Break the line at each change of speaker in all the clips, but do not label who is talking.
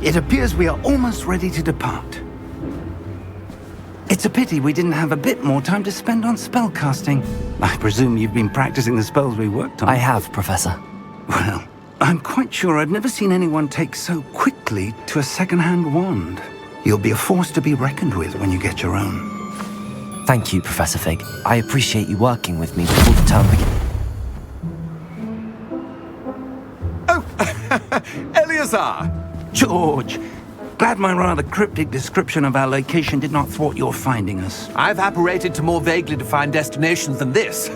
It appears we are almost ready to depart. It's a pity we didn't have a bit more time to spend on spellcasting. I presume you've been practicing the spells we worked on.
I have, Professor.
Well, I'm quite sure I've never seen anyone take so quickly to a second-hand wand. You'll be a force to be reckoned with when you get your own.
Thank you, Professor Fig. I appreciate you working with me before the term begins.
Oh, Eleazar!
George! Glad my rather cryptic description of our location did not thwart your finding us.
I've apparated to more vaguely defined destinations than this.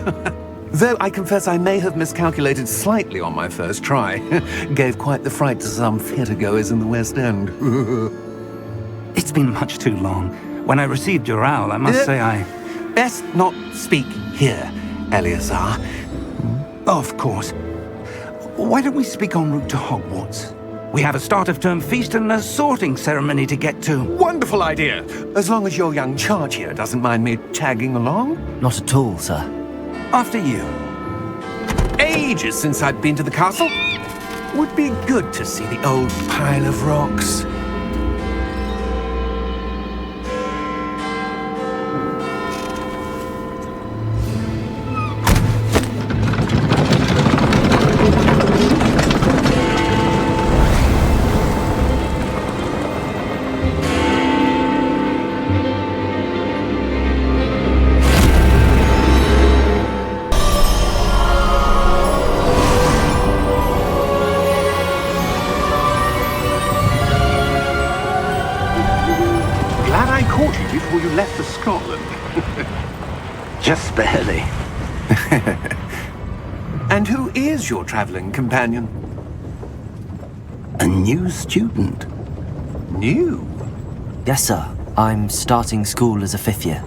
Though I confess I may have miscalculated slightly on my first try. Gave quite the fright to some theatre-goers in the West End.
It's been much too long. When I received your owl, I must say I...
Best not speak here, Eleazar.
Of course. Why don't we speak en route to Hogwarts? We have a start-of-term feast and a sorting ceremony to get to.
Wonderful idea! As long as your young charge here doesn't mind me tagging along.
Not at all, sir.
After you.
Ages since I'd been to the castle. Would be good to see the old pile of rocks. Before you left for Scotland.
Just barely.
And who is your traveling companion?
A new student.
New?
Yes, sir. I'm starting school as a 5th year.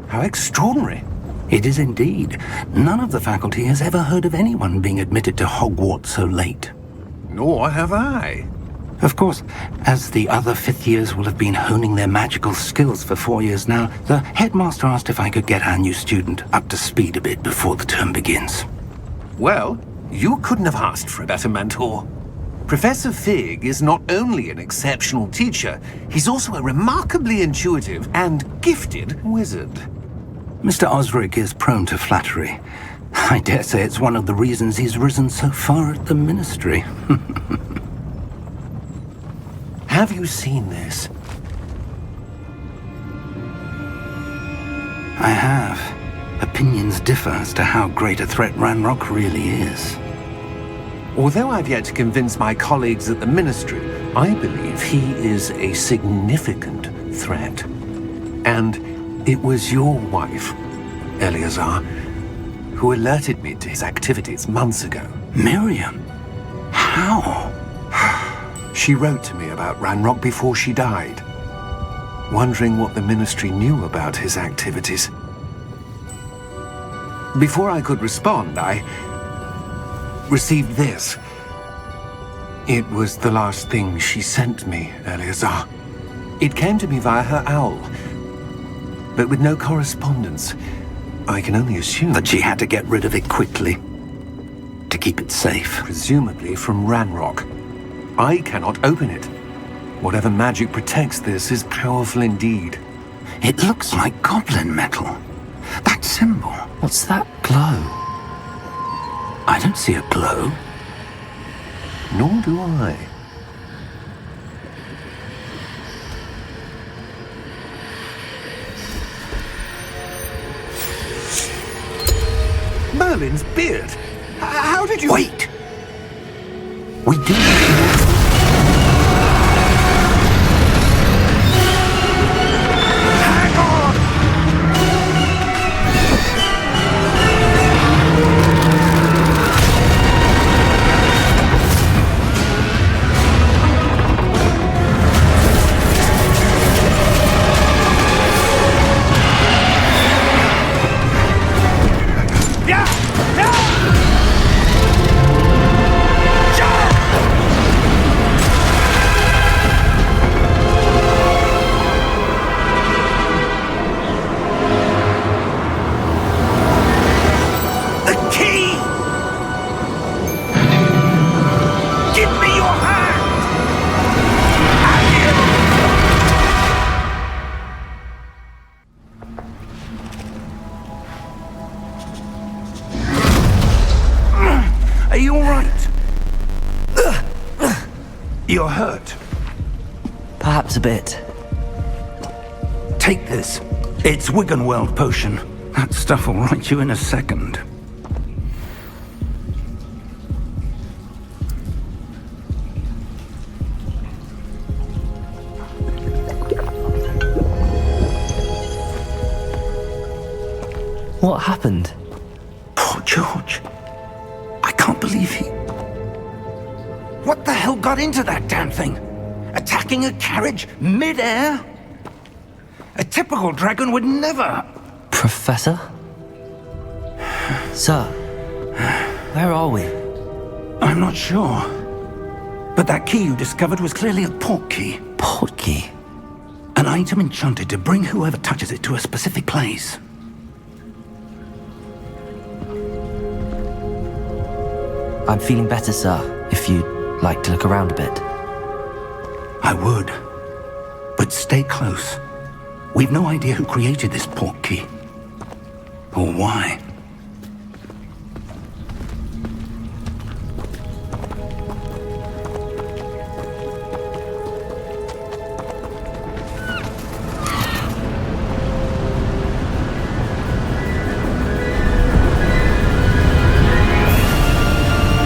How extraordinary.
It is indeed. None of the faculty has ever heard of anyone being admitted to Hogwarts so late.
Nor have I.
Of course, as the other 5th years will have been honing their magical skills for 4 years now, the headmaster asked if I could get our new student up to speed a bit before the term begins.
Well, you couldn't have asked for a better mentor. Professor Fig is not only an exceptional teacher, he's also a remarkably intuitive and gifted wizard.
Mr. Osric is prone to flattery. I dare say it's one of the reasons he's risen so far at the ministry.
Have you seen this?
I have. Opinions differ as to how great a threat Ranrock really is.
Although I've yet to convince my colleagues at the Ministry, I believe he is a significant threat. And it was your wife, Eleazar, who alerted me to his activities months ago.
Miriam? How?
She wrote to me about Ranrock before she died, wondering what the Ministry knew about his activities. Before I could respond, I received this. It was the last thing she sent me, Eleazar. It came to me via her owl, but with no correspondence. I can only assume
that she had to get rid of it quickly, to keep it safe.
Presumably from Ranrock. I cannot open it. Whatever magic protects this is powerful indeed.
It looks like goblin metal. That symbol.
What's that glow?
I don't see a glow.
Nor do I. Merlin's beard. How did you...
Wait! We do... all right? You're hurt.
Perhaps a bit.
Take this. It's Wiggenweld potion. That stuff will right you in a second.
What happened?
Poor George. I can't believe he... What the hell got into that damn thing? Attacking a carriage mid-air? A typical dragon would never...
Professor? Sir, where are we?
I'm not sure. But that key you discovered was clearly a port key.
Port key?
An item enchanted to bring whoever touches it to a specific place.
I'm feeling better, sir, if you'd like to look around a bit.
I would. But stay close. We've no idea who created this port key. Or why.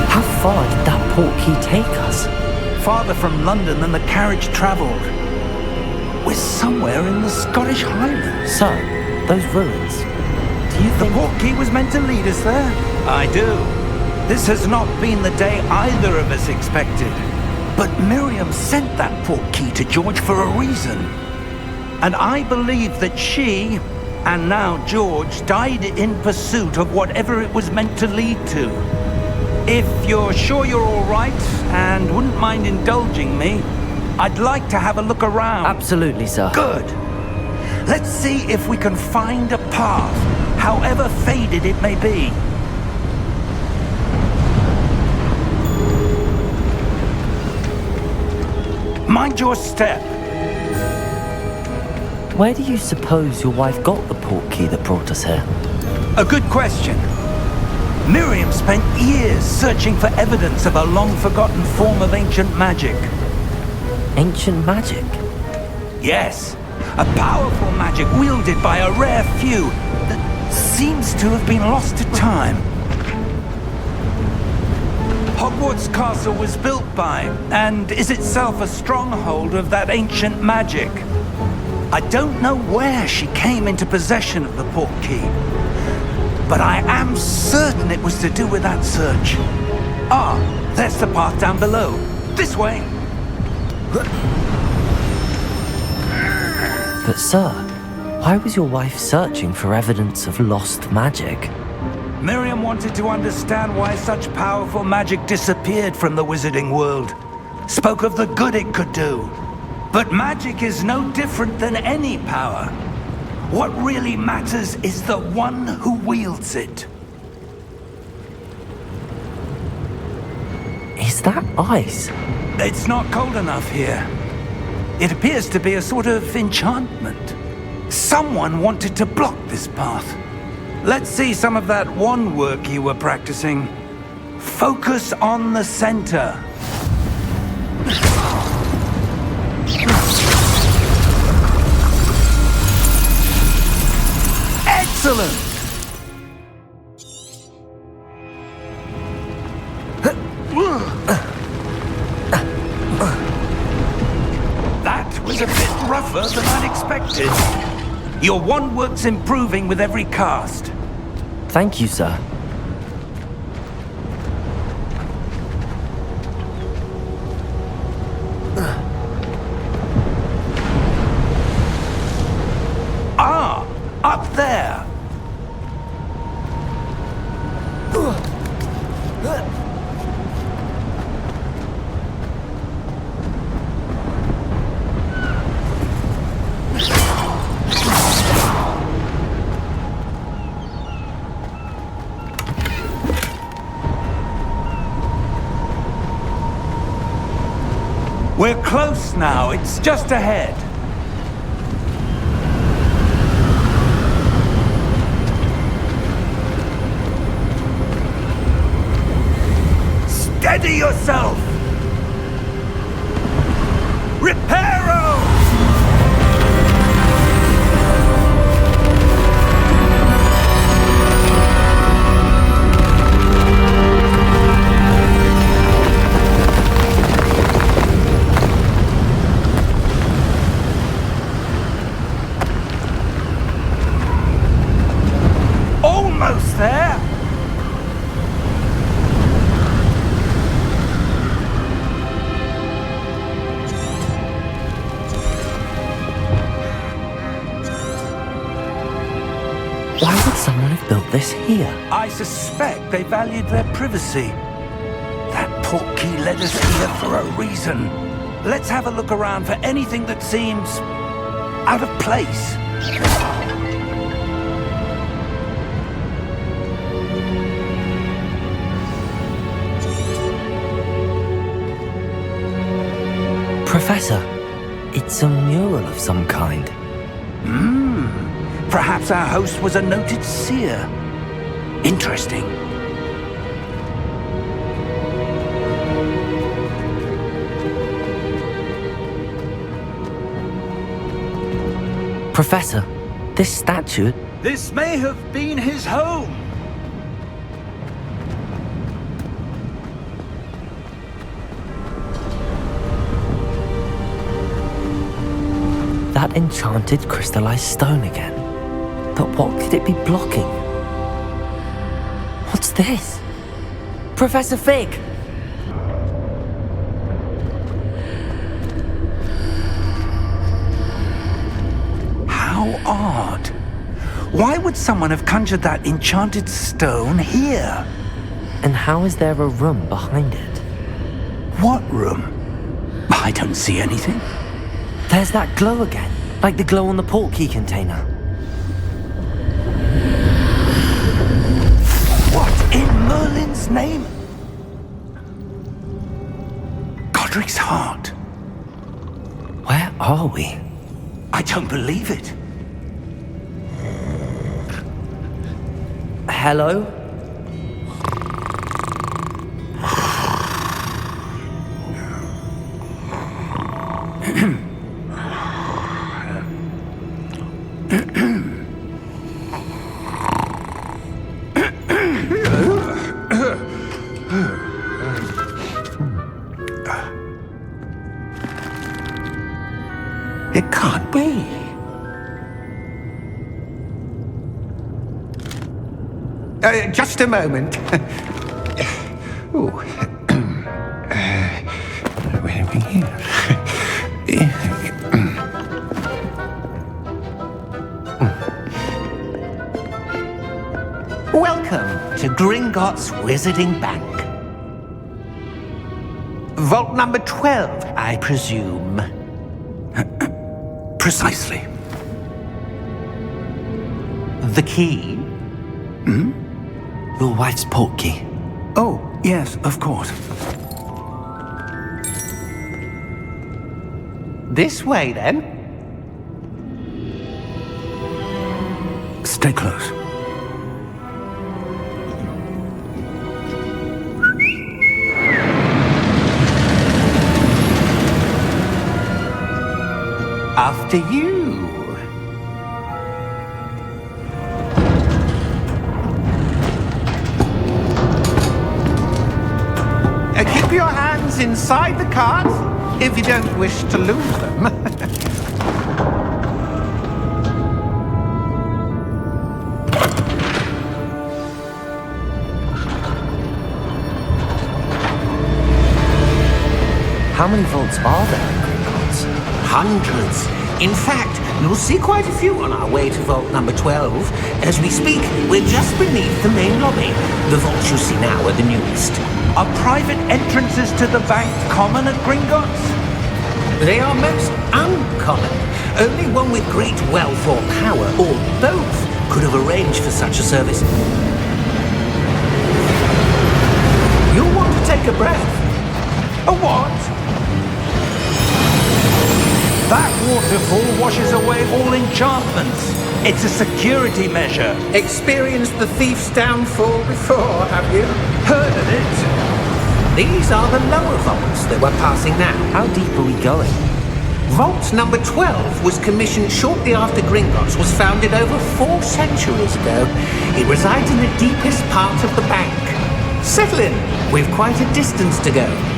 How far did that port key take us?
Farther from London than the carriage travelled. We're somewhere in the Scottish Highlands.
Sir, those ruins. Do you
The
think...
port key was meant to lead us there? I do. This has not been the day either of us expected. But Miriam sent that port key to George for a reason. And I believe that she, and now George, died in pursuit of whatever it was meant to lead to. If you're sure you're all right, and wouldn't mind indulging me, I'd like to have a look around.
Absolutely, sir.
Good. Let's see if we can find a path, however faded it may be. Mind your step.
Where do you suppose your wife got the port key that brought us here?
A good question. Miriam spent years searching for evidence of a long-forgotten form of ancient magic.
Ancient magic?
Yes, a powerful magic wielded by a rare few that seems to have been lost to time. Hogwarts Castle was built by, and is itself a stronghold of that ancient magic. I don't know where she came into possession of the port key, but I am certain it was to do with that search. Ah, there's the path down below. This way.
But sir, why was your wife searching for evidence of lost magic?
Miriam wanted to understand why such powerful magic disappeared from the wizarding world. Spoke of the good it could do. But magic is no different than any power. What really matters is the one who wields it.
Is that ice?
It's not cold enough here. It appears to be a sort of enchantment. Someone wanted to block this path. Let's see some of that wand work you were practicing. Focus on the center. Excellent! That was a bit rougher than I'd expected. Your wand work's improving with every cast.
Thank you, sir.
Ah, up there. We're close now. It's just ahead. Steady yourself! Reparo! Almost there!
Why would someone have built this here?
I suspect they valued their privacy. That portkey led us here for a reason. Let's have a look around for anything that seems out of place.
Professor, it's a mural of some kind.
Perhaps our host was a noted seer. Interesting.
Professor, this statue...
This may have been his home.
That enchanted crystallized stone again. But what could it be blocking? What's this? Professor Fig!
How odd. Why would someone have conjured that enchanted stone here?
And how is there a room behind it?
What room? I don't see anything.
There's that glow again, like the glow on the portkey container.
What in Merlin's name? Godric's heart.
Where are we?
I don't believe it.
Hello?
It can't be. Just a moment. Ooh. Where are we here? Welcome to Gringotts Wizarding Bank. Vault number 12, I presume.
Precisely.
The key?
Your wife's portkey.
Oh, yes, of course.
This way, then.
Stay close.
After you. Keep your hands inside the cart if you don't wish to lose them.
How many vaults are there in Gringotts?
Hundreds. In fact, you'll see quite a few on our way to vault number 12. As we speak, we're just beneath the main lobby. The vaults you see now are the newest.
Are private entrances to the bank common at Gringotts?
They are most uncommon. Only one with great wealth or power, or both, could have arranged for such a service. You'll want to take a breath.
A what? That waterfall washes away all enchantments. It's a security measure.
Experienced the thief's downfall before, have you?
Heard of it?
These are the lower vaults that we're passing now.
How deep are we going?
Vault number 12 was commissioned shortly after Gringotts was founded over 4 centuries ago. It resides in the deepest part of the bank. Settle in. We've quite a distance to go.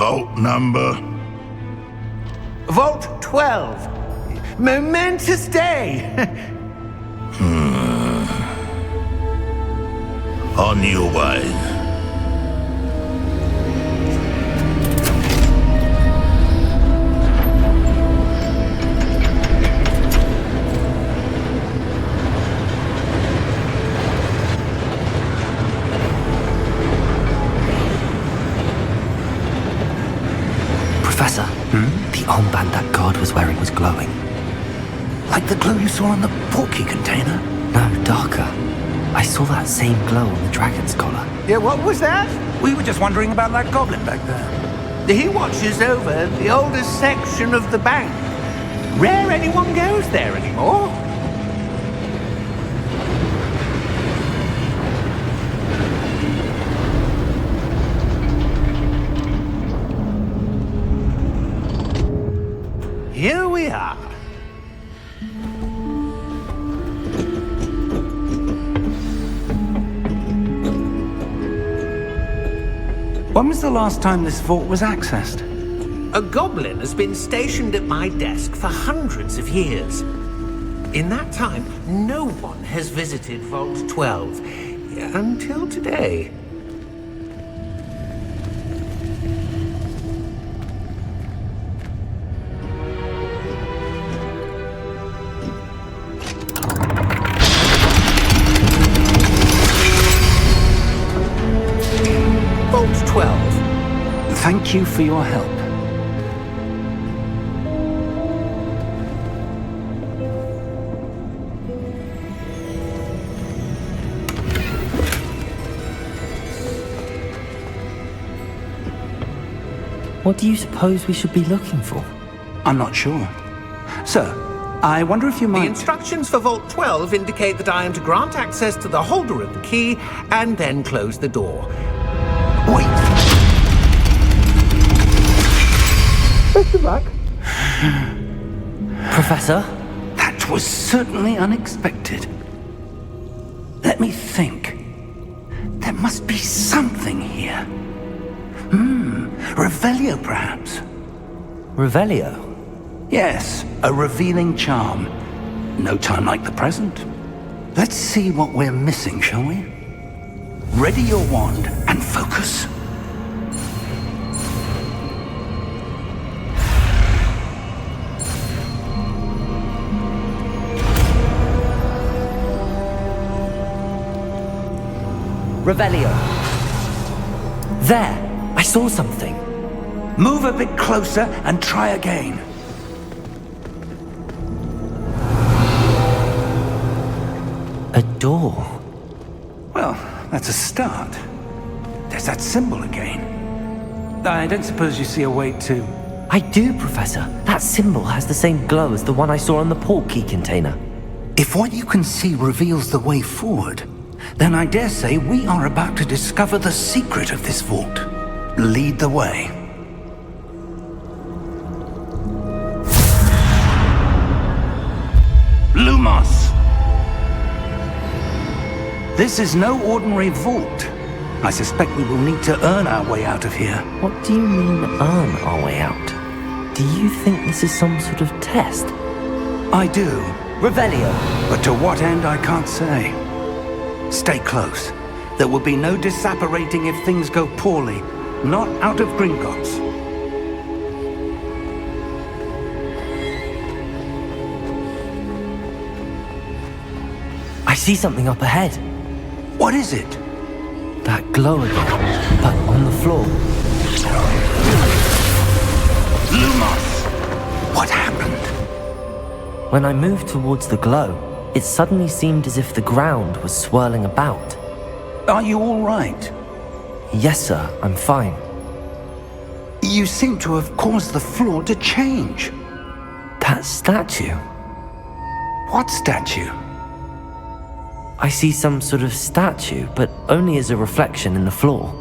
Vault number?
Vault 12. Momentous day.
On your way.
Professor, the armband that guard was wearing was glowing.
Like the glow you saw on the portkey container?
No, darker. I saw that same glow on the dragon's collar.
Yeah, what was that?
We were just wondering about that goblin back there.
He watches over the oldest section of the bank. Rare anyone goes there anymore. Here we are.
When was the last time this vault was accessed?
A goblin has been stationed at my desk for hundreds of years. In that time, no one has visited Vault 12 until today. Vault 12.
Thank you for your help.
What do you suppose we should be looking for?
I'm not sure. Sir, I wonder if you
The
might...
instructions for Vault 12 indicate that I am to grant access to the holder of the key and then close the door.
Wait!
Best of luck.
Professor?
That was certainly unexpected. Let me think. There must be something here. Revelio, perhaps?
Revelio?
Yes, a revealing charm. No time like the present. Let's see what we're missing, shall we? Ready your wand and focus.
Revelio. There! I saw something.
Move a bit closer and try again.
A door.
Well, that's a start. There's that symbol again. I don't suppose you see a way to...
I do, Professor. That symbol has the same glow as the one I saw on the portkey container.
If what you can see reveals the way forward, then I dare say we are about to discover the secret of this vault. Lead the way. Lumos! This is no ordinary vault. I suspect we will need to earn our way out of here.
What do you mean, earn our way out? Do you think this is some sort of test?
I do,
Revelio!
but to what end I can't say. Stay close. There will be no disapparating if things go poorly. Not out of Gringotts.
I see something up ahead.
What is it?
That glow again, but on the floor.
Lumos! What happened?
When I moved towards the glow, it suddenly seemed as if the ground was swirling about.
Are you all right?
Yes, sir, I'm fine.
You seem to have caused the floor to change.
That statue.
What statue?
I see some sort of statue, but only as a reflection in the floor.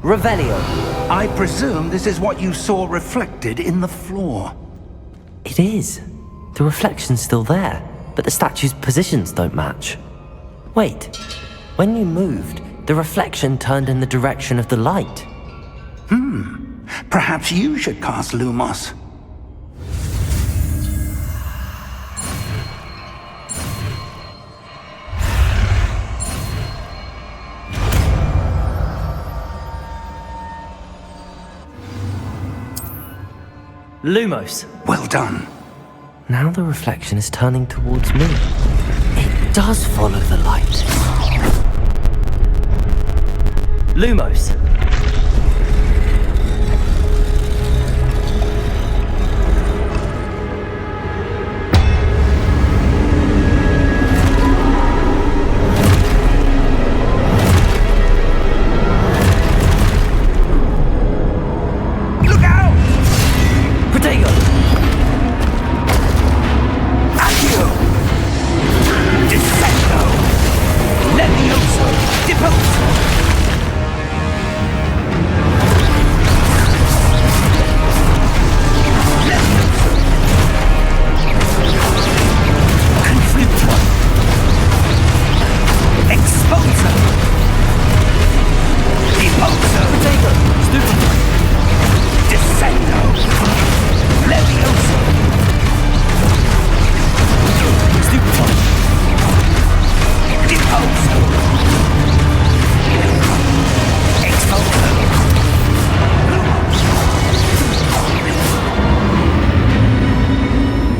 Revelio.
I presume this is what you saw reflected in the floor.
It is. The reflection's still there, but the statue's positions don't match. Wait, when you moved, the reflection turned in the direction of the light.
Perhaps you should cast Lumos.
Lumos.
Well done.
Now the reflection is turning towards me. It does follow the light. Lumos.
Look out!
Protego.
Accio! Descendo! Levioso! Deposo!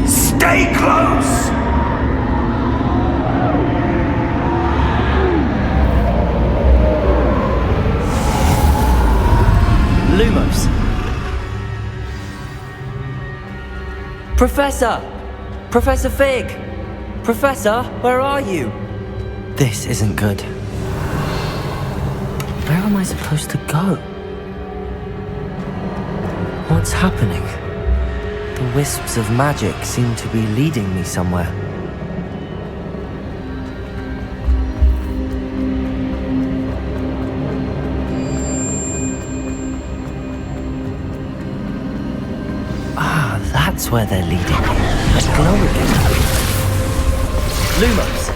Stay close!
Lumos. Professor! Professor Fig! Professor, where are you? This isn't good. Where am I supposed to go? What's happening? The wisps of magic seem to be leading me somewhere. Ah, that's where they're leading me. Let's glow again. Lumos.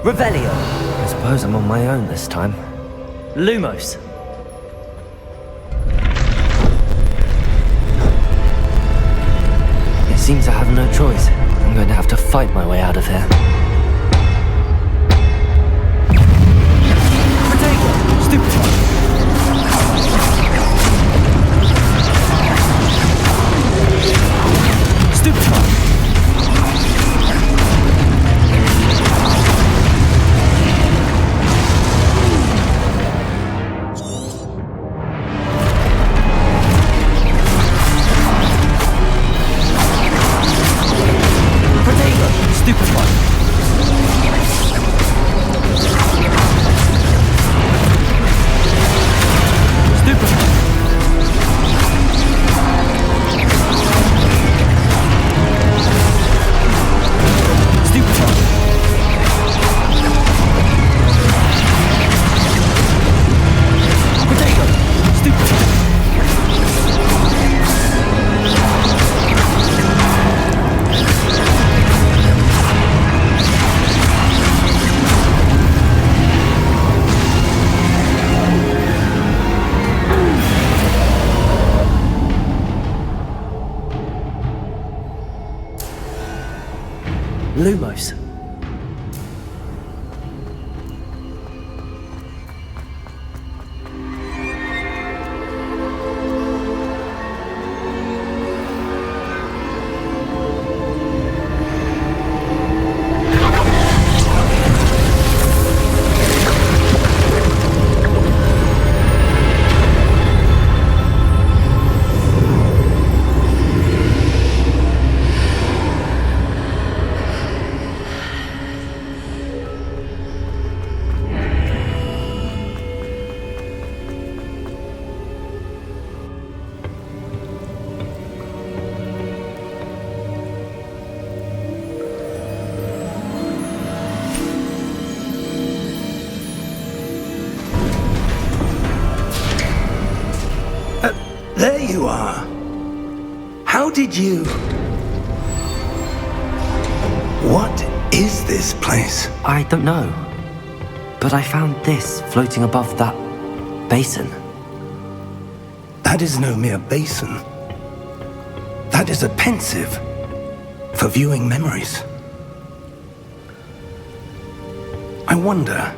Revelio. I suppose I'm on my own this time. Lumos. It seems I have no choice. I'm going to have to fight my way out of here. Protego! Stupid! Lumos.
did you... What is this place?
I don't know. But I found this floating above that basin.
That is no mere basin. That is a pensive for viewing memories. I wonder...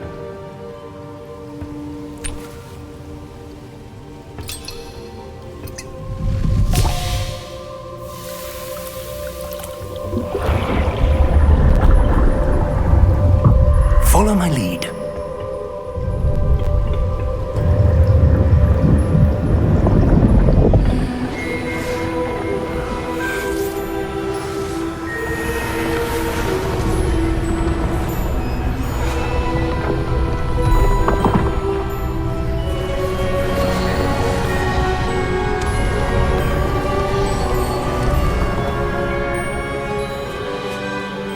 Follow my lead.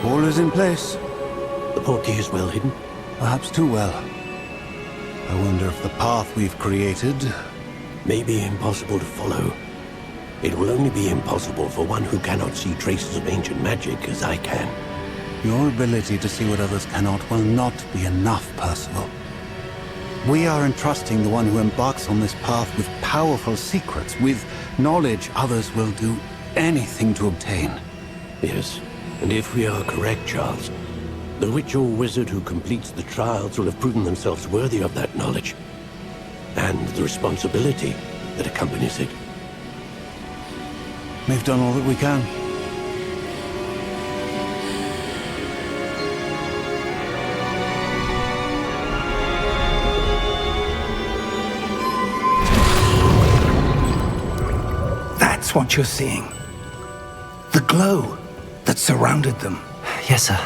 All is in place.
The portkey is well hidden.
Perhaps too well. I wonder if the path we've created...
May be impossible to follow. It will only be impossible for one who cannot see traces of ancient magic as I can.
Your ability to see what others cannot will not be enough, Percival. We are entrusting the one who embarks on this path with powerful secrets, with knowledge others will do anything to obtain.
Yes, and if we are correct, Charles, the witch or wizard who completes the trials will have proven themselves worthy of that knowledge, and the responsibility that accompanies it.
We've done all that we can.
That's what you're seeing. The glow that surrounded them.
Yes, sir.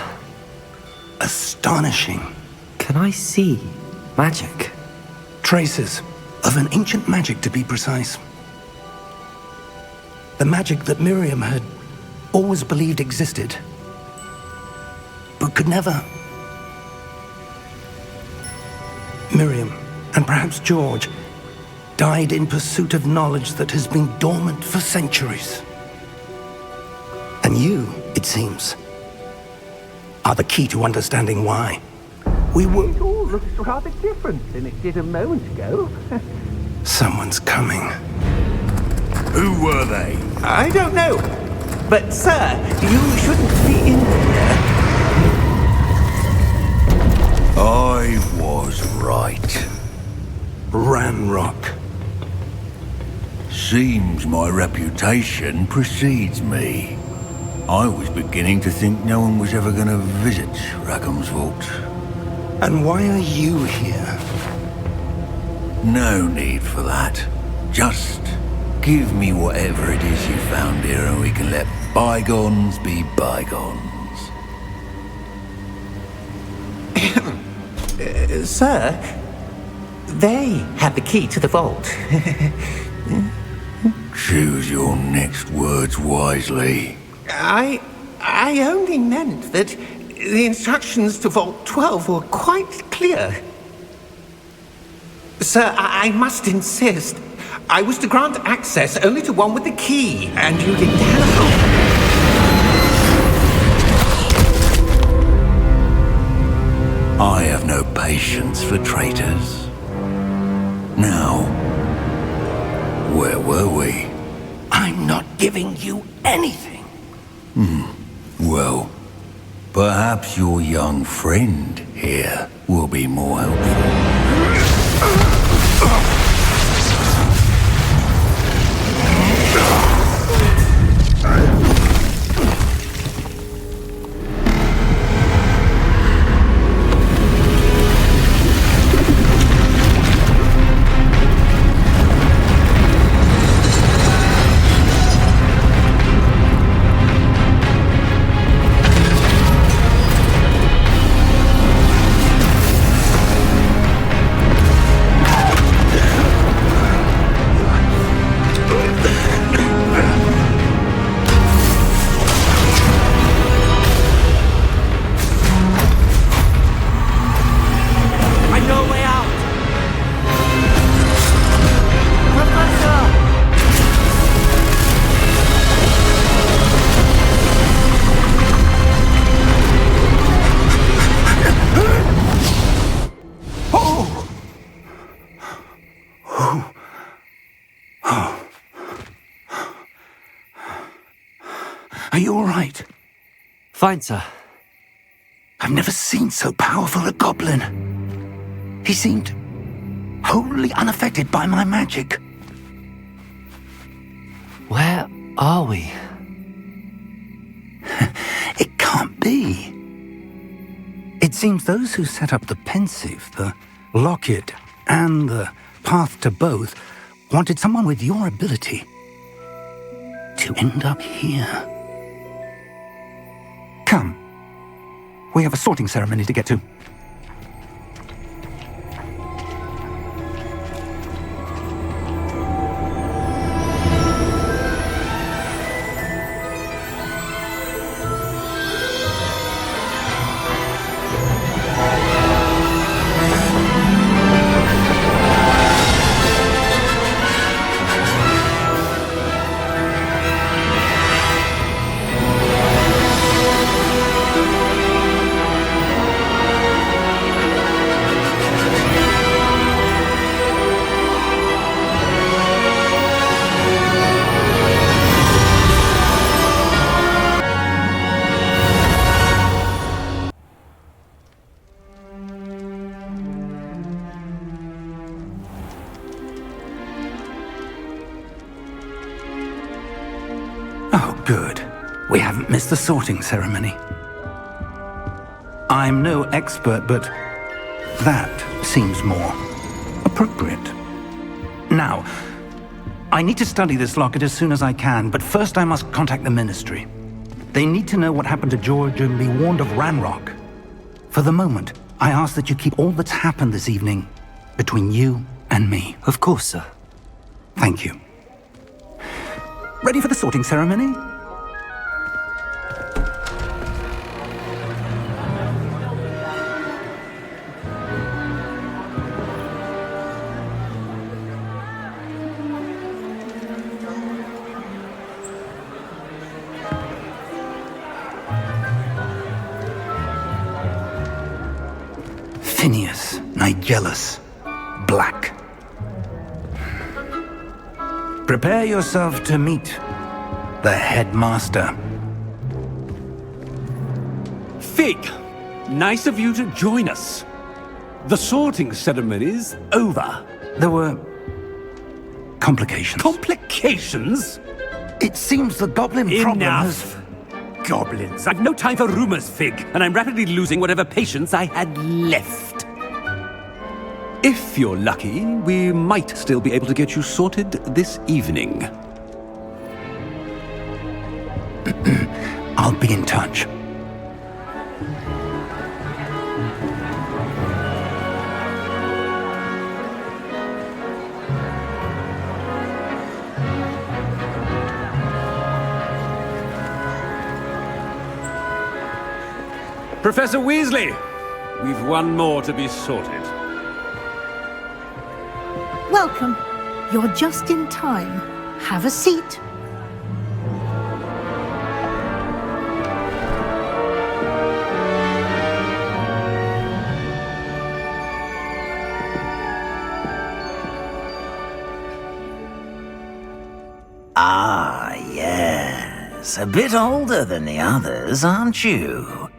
Astonishing.
Can I see magic?
Traces of an ancient magic, to be precise. The magic that Miriam had always believed existed, but could never. Miriam, and perhaps George, died in pursuit of knowledge that has been dormant for centuries. And you, it seems, are the key to understanding why. We were...
It all looks rather different than it did a moment ago.
Someone's coming.
Who were they?
I don't know. But, sir, you shouldn't be in here.
I was right.
Ranrock.
Seems my reputation precedes me. I was beginning to think no one was ever going to visit Rackham's vault.
And why are you here?
No need for that. Just give me whatever it is you found here and we can let bygones be bygones.
Sir, they have the key to the vault.
Choose your next words wisely.
I only meant that the instructions to Vault 12 were quite clear. Sir, I must insist. I was to grant access only to one with the key, and you didn't have it.
I have no patience for traitors. Now, where were we?
I'm not giving you anything.
Well, perhaps your young friend here will be more helpful.
Fine, sir.
I've never seen so powerful a goblin. He seemed wholly unaffected by my magic.
Where are we?
It can't be. It seems those who set up the pensive, the locket, and the path to both wanted someone with your ability to end up here. Come. We have a sorting ceremony to get to. Oh, good. We haven't missed the sorting ceremony. I'm no expert, but that seems more appropriate. Now, I need to study this locket as soon as I can, but first I must contact the Ministry. They need to know what happened to George and be warned of Ranrock. For the moment, I ask that you keep all that's happened this evening between you and me.
Of course, sir.
Thank you. Ready for the sorting ceremony? Phineas, Nigellus, Black. Prepare yourself to meet the headmaster.
Fig, nice of you to join us. The sorting ceremony's over.
There were complications.
Complications?
It seems the goblin problem has...
Enough! Goblins. I've no time for rumors, Fig, and I'm rapidly losing whatever patience I had left. If you're lucky, we might still be able to get you sorted this evening.
I'll be in touch.
Professor Weasley, we've one more to be sorted.
Welcome. You're just in time. Have a seat.
Ah, yes. A bit older than the others, aren't you?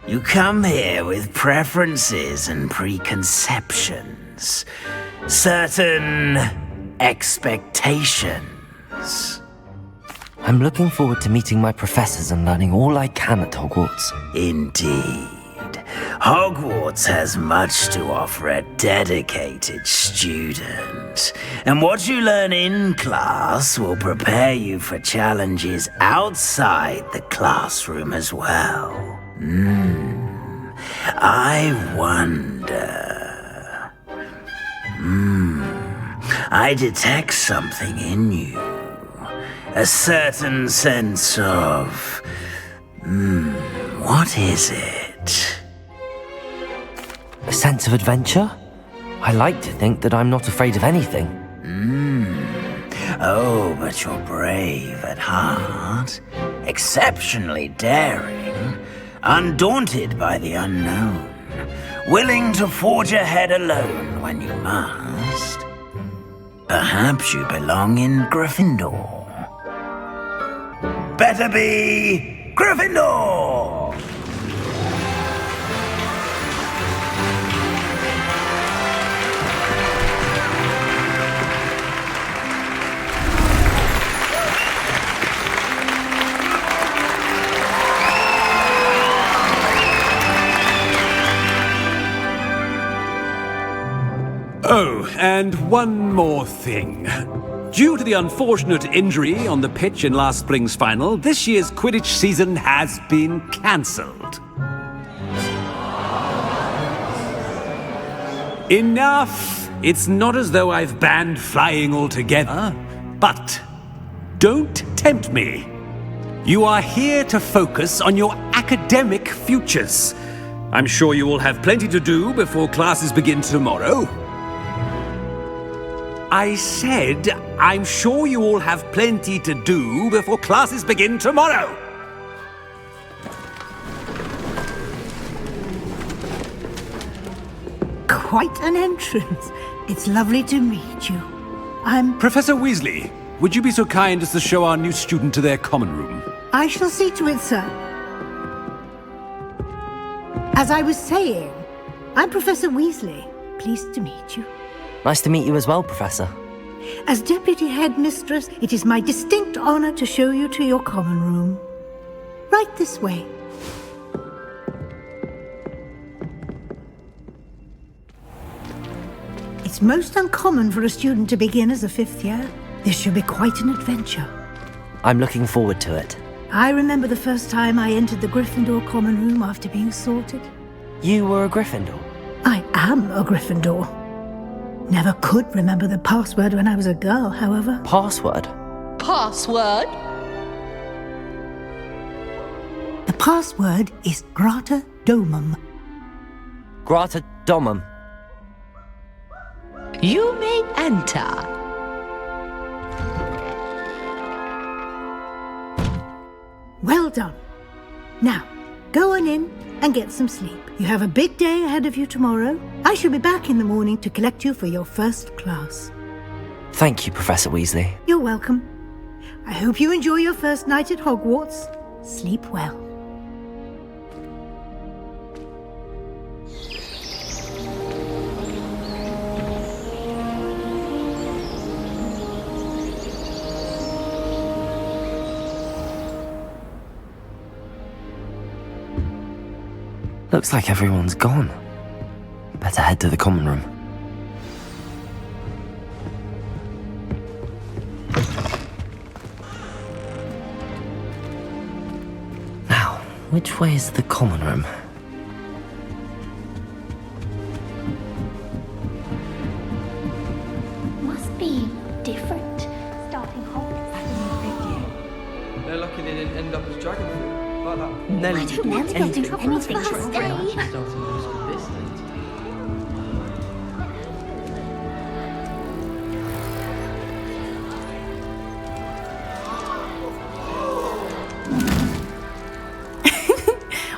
You come here with preferences and preconceptions. Certain expectations.
I'm looking forward to meeting my professors and learning all I can at Hogwarts.
Indeed. Hogwarts has much to offer a dedicated student. And what you learn in class will prepare you for challenges outside the classroom as well. I wonder... I detect something in you. A certain sense of... what is it?
A sense of adventure? I like to think that I'm not afraid of anything.
Oh, but you're brave at heart. Exceptionally daring. Undaunted by the unknown. Willing to forge ahead alone when you must. Perhaps you belong in Gryffindor. Better be Gryffindor!
Oh, and one more thing. Due to the unfortunate injury on the pitch in last spring's final, this year's Quidditch season has been cancelled. Enough! It's not as though I've banned flying altogether, but don't tempt me. You are here to focus on your academic futures. I'm sure you will have plenty to do before classes begin tomorrow. I said, I'm sure you all have plenty to do before classes begin tomorrow.
Quite an entrance. It's lovely to meet you. I'm...
Professor Weasley, would you be so kind as to show our new student to their common room?
I shall see to it, sir. As I was saying, I'm Professor Weasley. Pleased to meet you.
Nice to meet you as well, Professor.
As Deputy Headmistress, it is my distinct honor to show you to your common room. Right this way. It's most uncommon for a student to begin as a fifth year. This should be quite an adventure.
I'm looking forward to it.
I remember the first time I entered the Gryffindor common room after being sorted.
You were a Gryffindor?
I am a Gryffindor. Never could remember the password when I was a girl, however.
Password?
Password?
The password is Grata Domum.
Grata Domum.
You may enter.
Well done. Now, go on in and get some sleep. You have a big day ahead of you tomorrow. I shall be back in the morning to collect you for your first class.
Thank you, Professor Weasley.
You're welcome. I hope you enjoy your first night at Hogwarts. Sleep well.
Looks like everyone's gone. Better head to the common room. Now, which way is the common room?
Must be different. Starting Hogwarts.
They're lucky they didn't end up as dragon fruit. Like that.
Nelly,
I don't want to get in trouble for first day.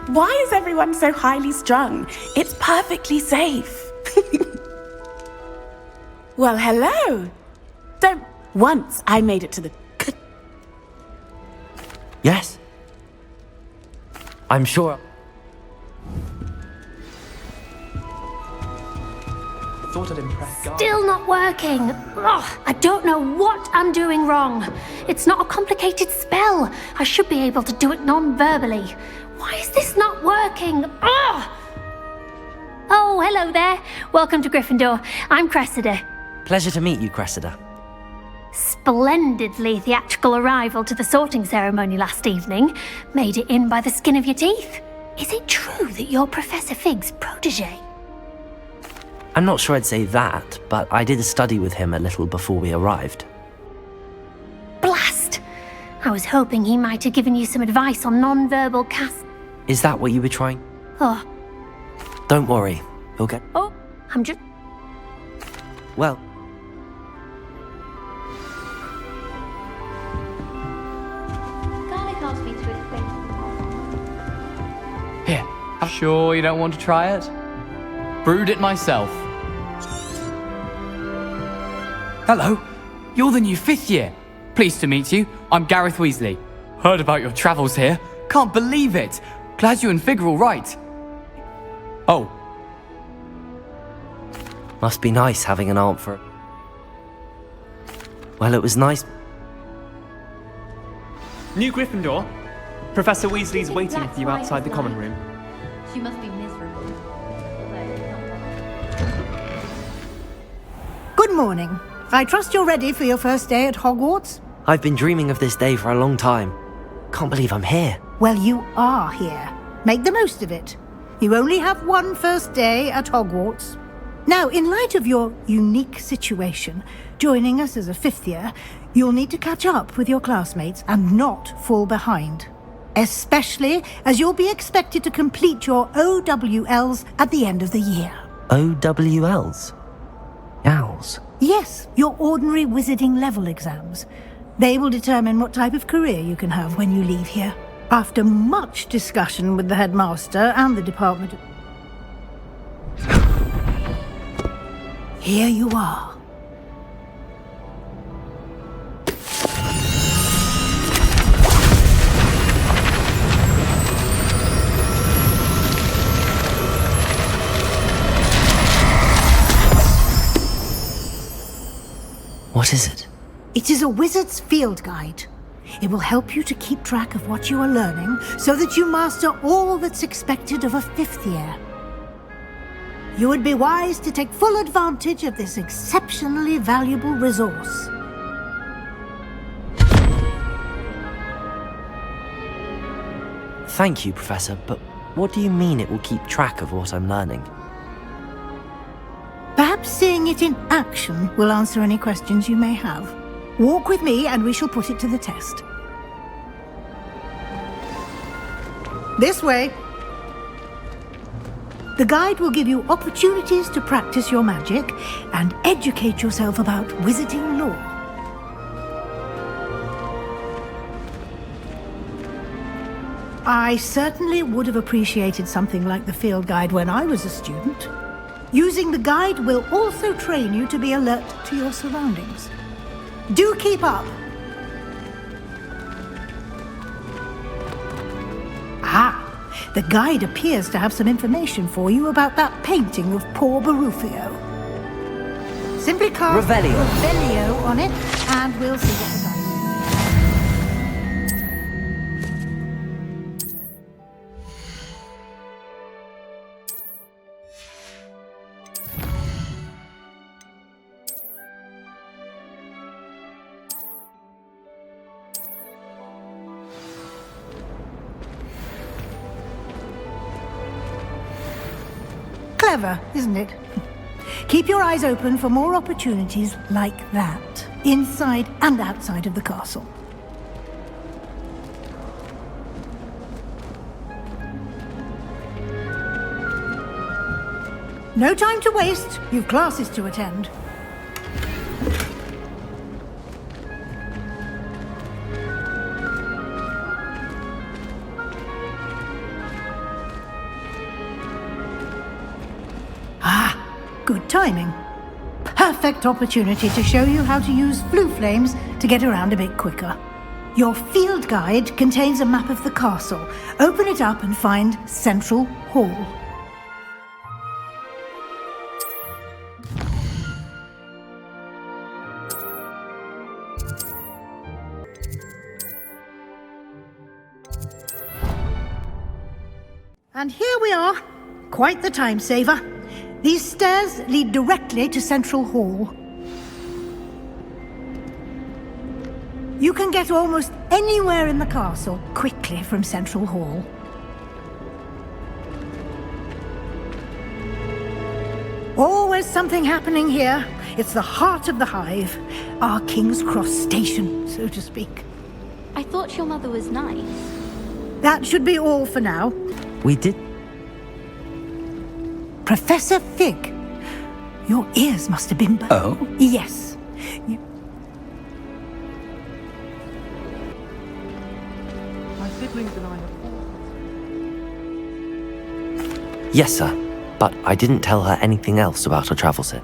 Why is everyone so highly strung? It's perfectly safe. Well, hello. Don't... Once I made it to the...
Yes. I'm sure...
Thought I'd impress God.
Still not working. Ugh, I don't know what I'm doing wrong. It's not a complicated spell. I should be able to do it non-verbally. Why is this not working? Ugh! Oh, hello there. Welcome to Gryffindor. I'm Cressida.
Pleasure to meet you, Cressida.
Splendidly theatrical arrival to the sorting ceremony last evening. Made it in by the skin of your teeth. Is it true that you're Professor Fig's protege?
I'm not sure I'd say that, but I did a study with him a little before we arrived.
Blast! I was hoping he might have given you some advice on non-verbal cast...
Is that what you were trying?
Oh.
Don't worry, he'll get...
Oh, I'm just...
Well...
Garlic asked me to explain.
Here. Sure you don't want to try it? Brewed it myself. Hello. You're the new 5th year. Pleased to meet you. I'm Gareth Weasley. Heard about your travels here. Can't believe it! Glad you and Fig are all right. Oh.
Must be nice having an aunt for... Well, it was nice...
New Gryffindor. Professor Weasley's waiting for you outside the common room.
She must be miserable.
Good morning. I trust you're ready for your first day at Hogwarts?
I've been dreaming of this day for a long time. Can't believe I'm here.
Well, you are here. Make the most of it. You only have one first day at Hogwarts. Now, in light of your unique situation, joining us as a fifth year, you'll need to catch up with your classmates and not fall behind. Especially as you'll be expected to complete your OWLs at the end of the year.
OWLs? Owls?
Yes, your ordinary wizarding level exams. They will determine what type of career you can have when you leave here. After much discussion with the headmaster and the department... Here you are.
What is it?
It is a wizard's field guide. It will help you to keep track of what you are learning so that you master all that's expected of a fifth year. You would be wise to take full advantage of this exceptionally valuable resource.
Thank you, Professor, but what do you mean it will keep track of what I'm learning?
Perhaps seeing it in action will answer any questions you may have. Walk with me and we shall put it to the test. This way. The guide will give you opportunities to practice your magic and educate yourself about wizarding lore. I certainly would have appreciated something like the field guide when I was a student. Using the guide will also train you to be alert to your surroundings. Do keep up! Ah, the guide appears to have some information for you about that painting of poor Barufio. Simply cast Revelio on it, and we'll see what the guide is. Clever, isn't it? Keep your eyes open for more opportunities like that, inside and outside of the castle. No time to waste. You've classes to attend. Good timing. Perfect opportunity to show you how to use flue flames to get around a bit quicker. Your field guide contains a map of the castle. Open it up and find Central Hall. And here we are. Quite the time saver. These stairs lead directly to Central Hall. You can get almost anywhere in the castle quickly from Central Hall. Always something happening here. It's the heart of the hive. Our King's Cross station, so to speak.
I thought your mother was nice.
That should be all for now.
We did...
Professor Fig, your ears must have been...
Oh?
Yes.
My siblings and I have...
Yes, sir. But I didn't tell her anything else about her travel set.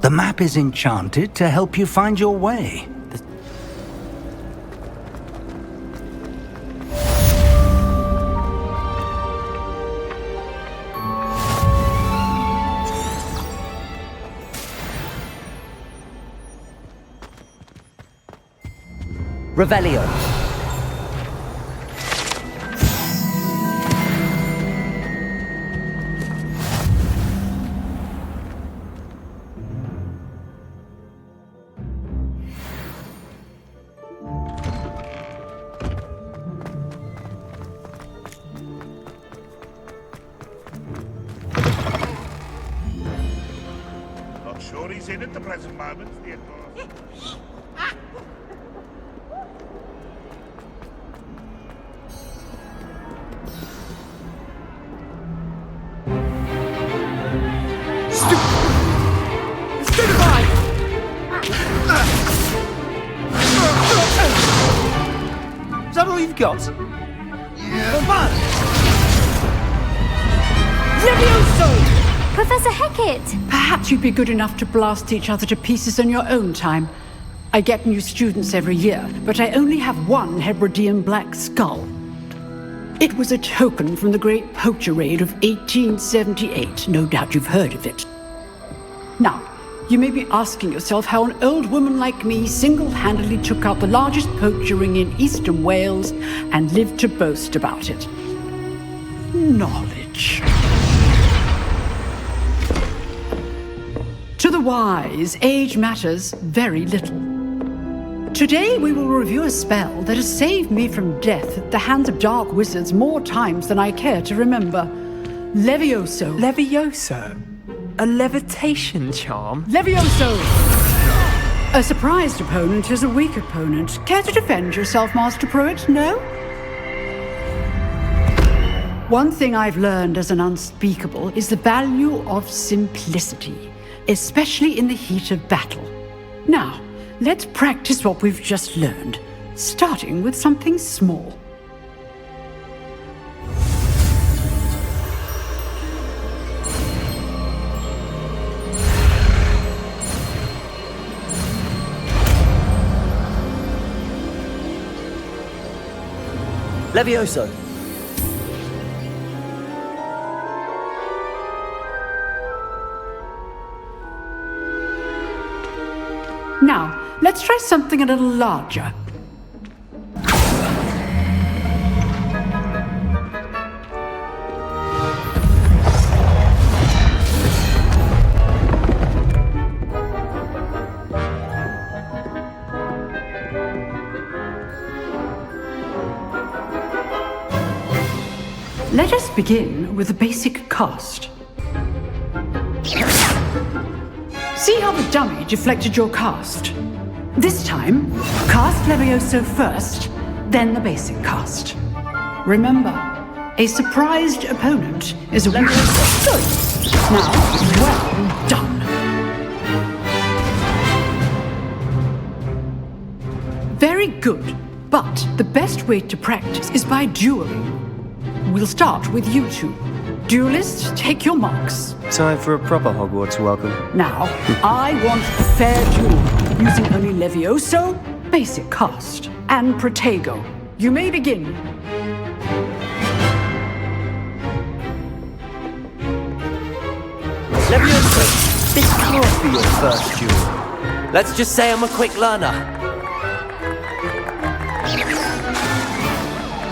The map is enchanted to help you find your way.
Revelio.
Not sure he's in at the present moment, Theodore.
Is that all you've got? Come on!
Levioso!
Professor Hackett!
Perhaps you'd be good enough to blast each other to pieces in your own time. I get new students every year, but I only have one Hebridean black skull. It was a token from the Great Poacher Raid of 1878. No doubt you've heard of it. Now, you may be asking yourself how an old woman like me single-handedly took out the largest poacher ring in eastern Wales and lived to boast about it. Knowledge. To the wise, age matters very little. Today we will review a spell that has saved me from death at the hands of dark wizards more times than I care to remember. Levioso.
Levioso? A levitation charm?
Levioso! A surprised opponent is a weak opponent. Care to defend yourself, Master Pruitt? No? One thing I've learned as an unspeakable is the value of simplicity, especially in the heat of battle. Now, let's practice what we've just learned, starting with something small.
Levioso.
Now, let's try something a little larger. Let us begin with the basic cast. See how the dummy deflected your cast? This time, cast Levioso first, then the basic cast. Remember, a surprised opponent is a weak... Good! Now, well done. Very good, but the best way to practice is by dueling. We'll start with you two. Duelists, take your marks.
Time for a proper Hogwarts welcome.
Now, I want a fair duel, using only Levioso, basic cast, and Protego. You may begin.
Levioso, this can't be your first duel. Let's just say I'm a quick learner.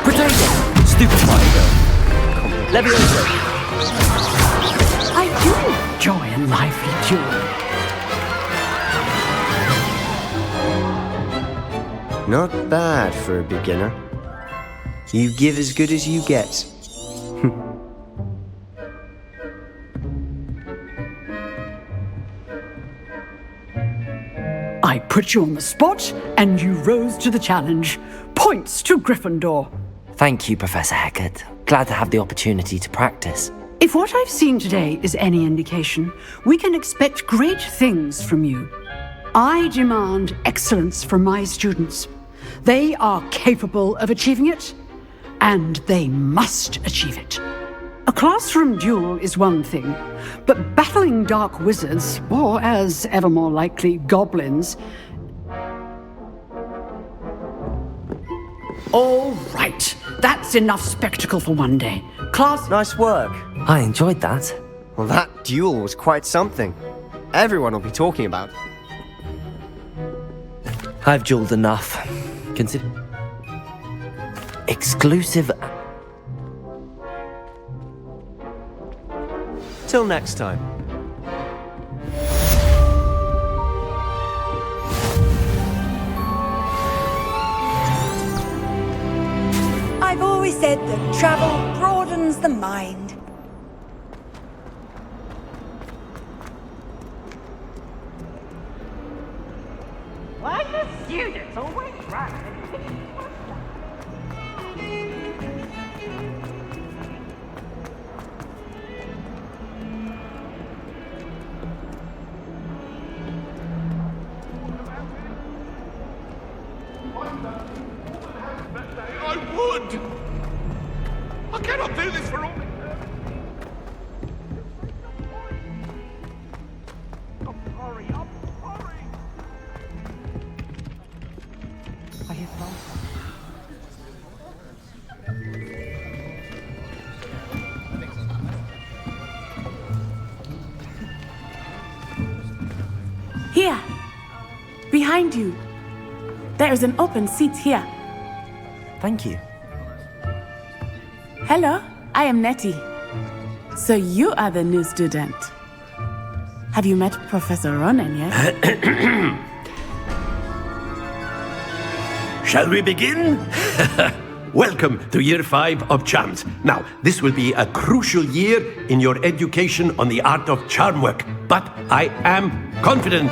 Protego, stupid Protego. Levioso.
I do enjoy a lively duel.
Not bad for a beginner. You give as good as you get.
I put you on the spot, and you rose to the challenge. Points to Gryffindor.
Thank you, Professor Hackett. Glad to have the opportunity to practice.
If what I've seen today is any indication, we can expect great things from you. I demand excellence from my students. They are capable of achieving it, and they must achieve it. A classroom duel is one thing, but battling dark wizards, or as ever more likely, goblins... All right, that's enough spectacle for one day. Class...
Nice work.
I enjoyed that.
Well, that duel was quite something. Everyone will be talking about it.
I've dueled enough. Consider... Exclusive...
Till next time.
I've always said that travel broadens the mind.
Why do students always run?
I would! I cannot do this for all... Hurry up, hurry!
I have
Here. Behind you. There is an open seat here.
Thank you.
Hello, I am Nettie. So you are the new student. Have you met Professor Ronan yet?
Shall we begin? Welcome to Year 5 of Charms. Now, this will be a crucial year in your education on the art of charm work, but I am confident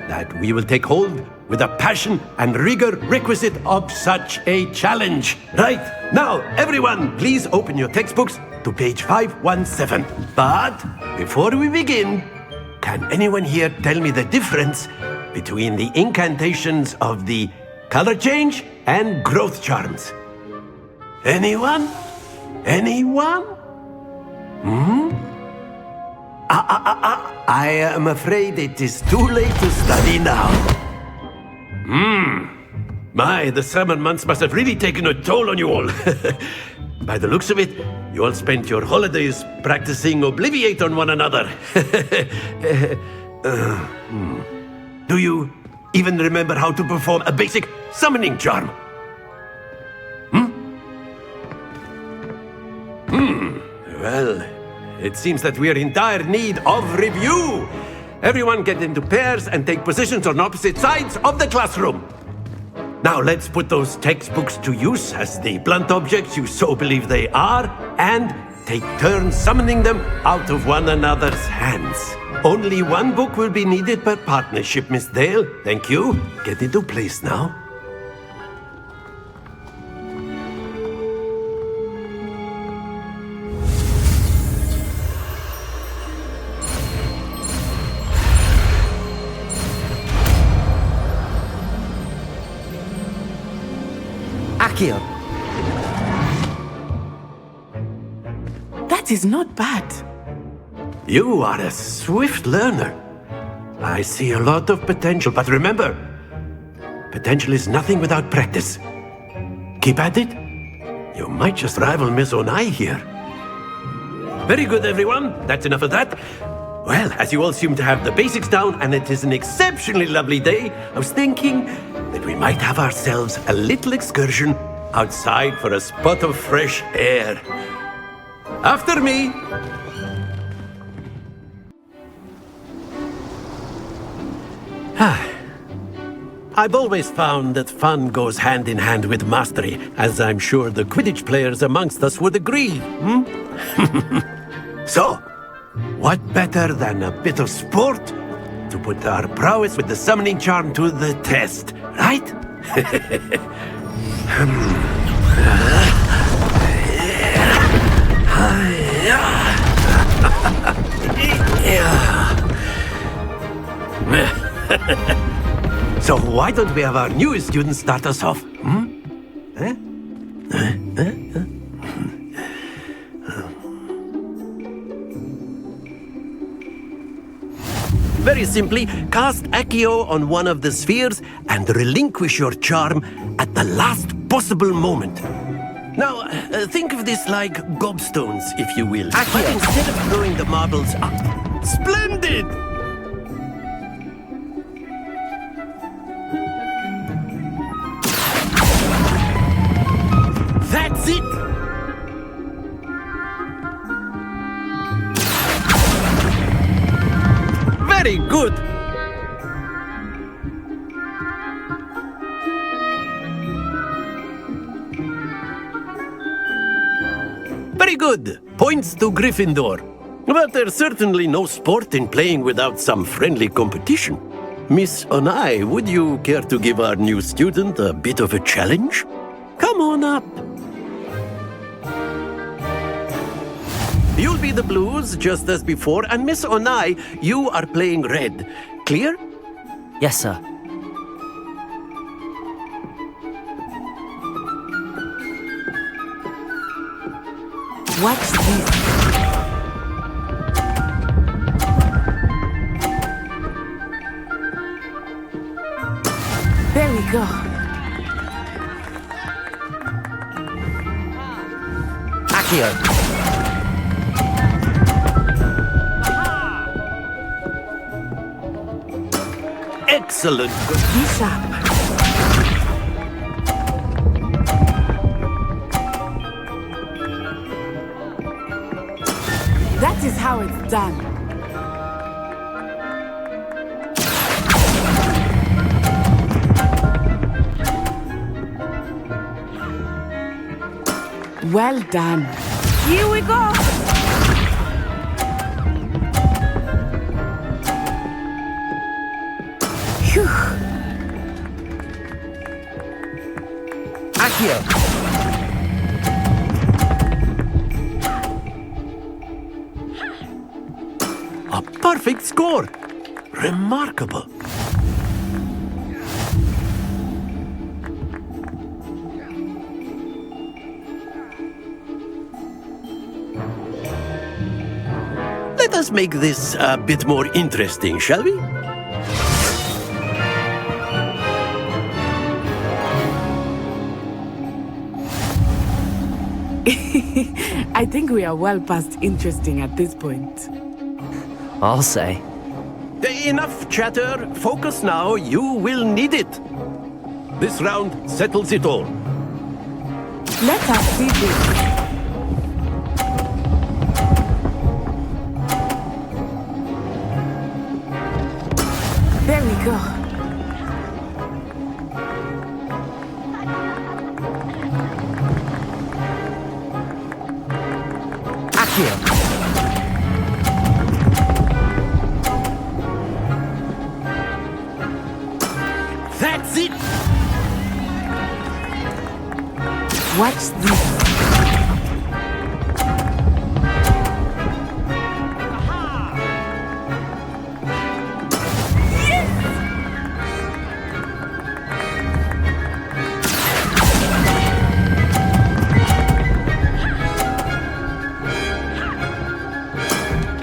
that we will take hold with the passion and rigor requisite of such a challenge. Right, now, everyone, please open your textbooks to page 517. But before we begin, can anyone here tell me the difference between the incantations of the color change and growth charms? Anyone? Anyone? I am afraid it is too late to study now. My, the summer months must have really taken a toll on you all. By the looks of it, you all spent your holidays practicing Obliviate on one another. Do you even remember how to perform a basic summoning charm? Well, it seems that we are in dire need of review. Everyone get into pairs and take positions on opposite sides of the classroom. Now let's put those textbooks to use as the blunt objects you so believe they are, and take turns summoning them out of one another's hands. Only one book will be needed per partnership, Miss Dale. Thank you. Get into place now.
Accio.
That is not bad.
You are a swift learner. I see a lot of potential, but remember, potential is nothing without practice. Keep at it. You might just rival Miss Onai here. Very good, everyone. That's enough of that. Well, as you all seem to have the basics down, and it is an exceptionally lovely day, I was thinking that we might have ourselves a little excursion outside for a spot of fresh air. After me! I've always found that fun goes hand in hand with mastery, as I'm sure the Quidditch players amongst us would agree. So, what better than a bit of sport to put our prowess with the summoning charm to the test, right? So why don't we have our newest student start us off? Very simply, cast Accio on one of the spheres and relinquish your charm at the last possible moment. Now, think of this like gobstones, if you will. But instead of throwing the marbles up... Splendid! That's it! Very good! Very good! Points to Gryffindor. But there's certainly no sport in playing without some friendly competition. Miss Onai, would you care to give our new student a bit of a challenge? Come on up. You'll be the blues, just as before, and Miss Onai, you are playing red. Clear?
Yes, sir.
What's this? There we go.
Accio.
Excellent.
Bishop. That is how it's done. Well done. Here we go. Phew.
Accio.
A perfect score. Remarkable. Let us make this a bit more interesting, shall we?
I think we are well past interesting at this point.
I'll say.
Enough chatter. Focus now. You will need it. This round settles it all.
Let us see this. There we go.
Accio.
That's it!
Watch this.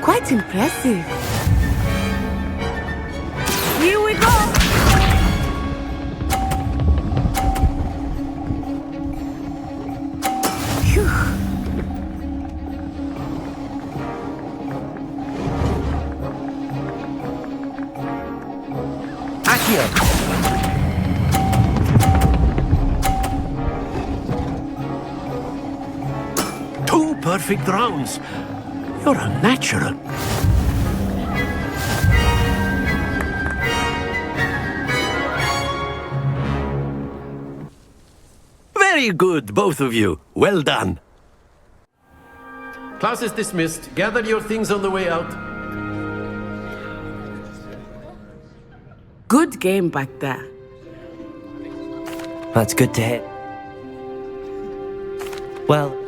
Quite impressive. Here we go. Phew.
Accio.
Two perfect rounds. You're a natural. Very good, both of you. Well done. Class is dismissed. Gather your things on the way out.
Good game back there.
That's good to hear. Well,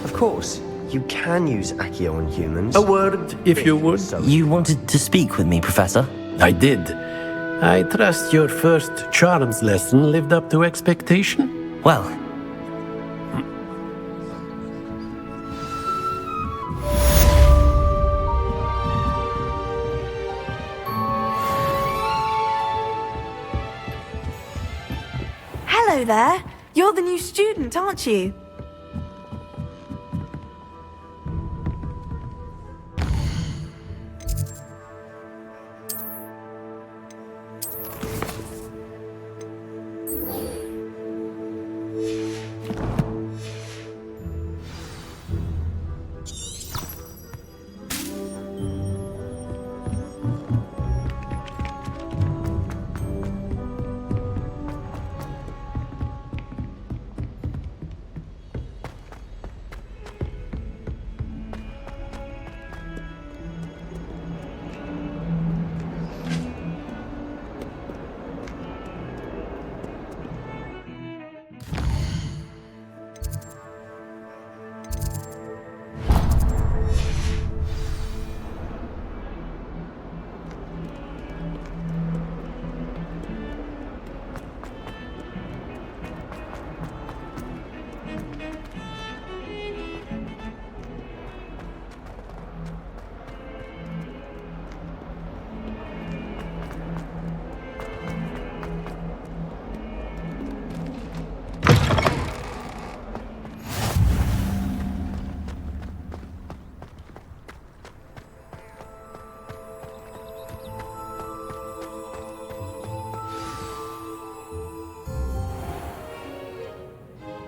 Of course, you can use Accio on humans.
A word, if you would.
you wanted to speak with me, Professor?
I did. I trust your first charms lesson lived up to expectation?
Well,
Hello there. You're the new student, aren't you?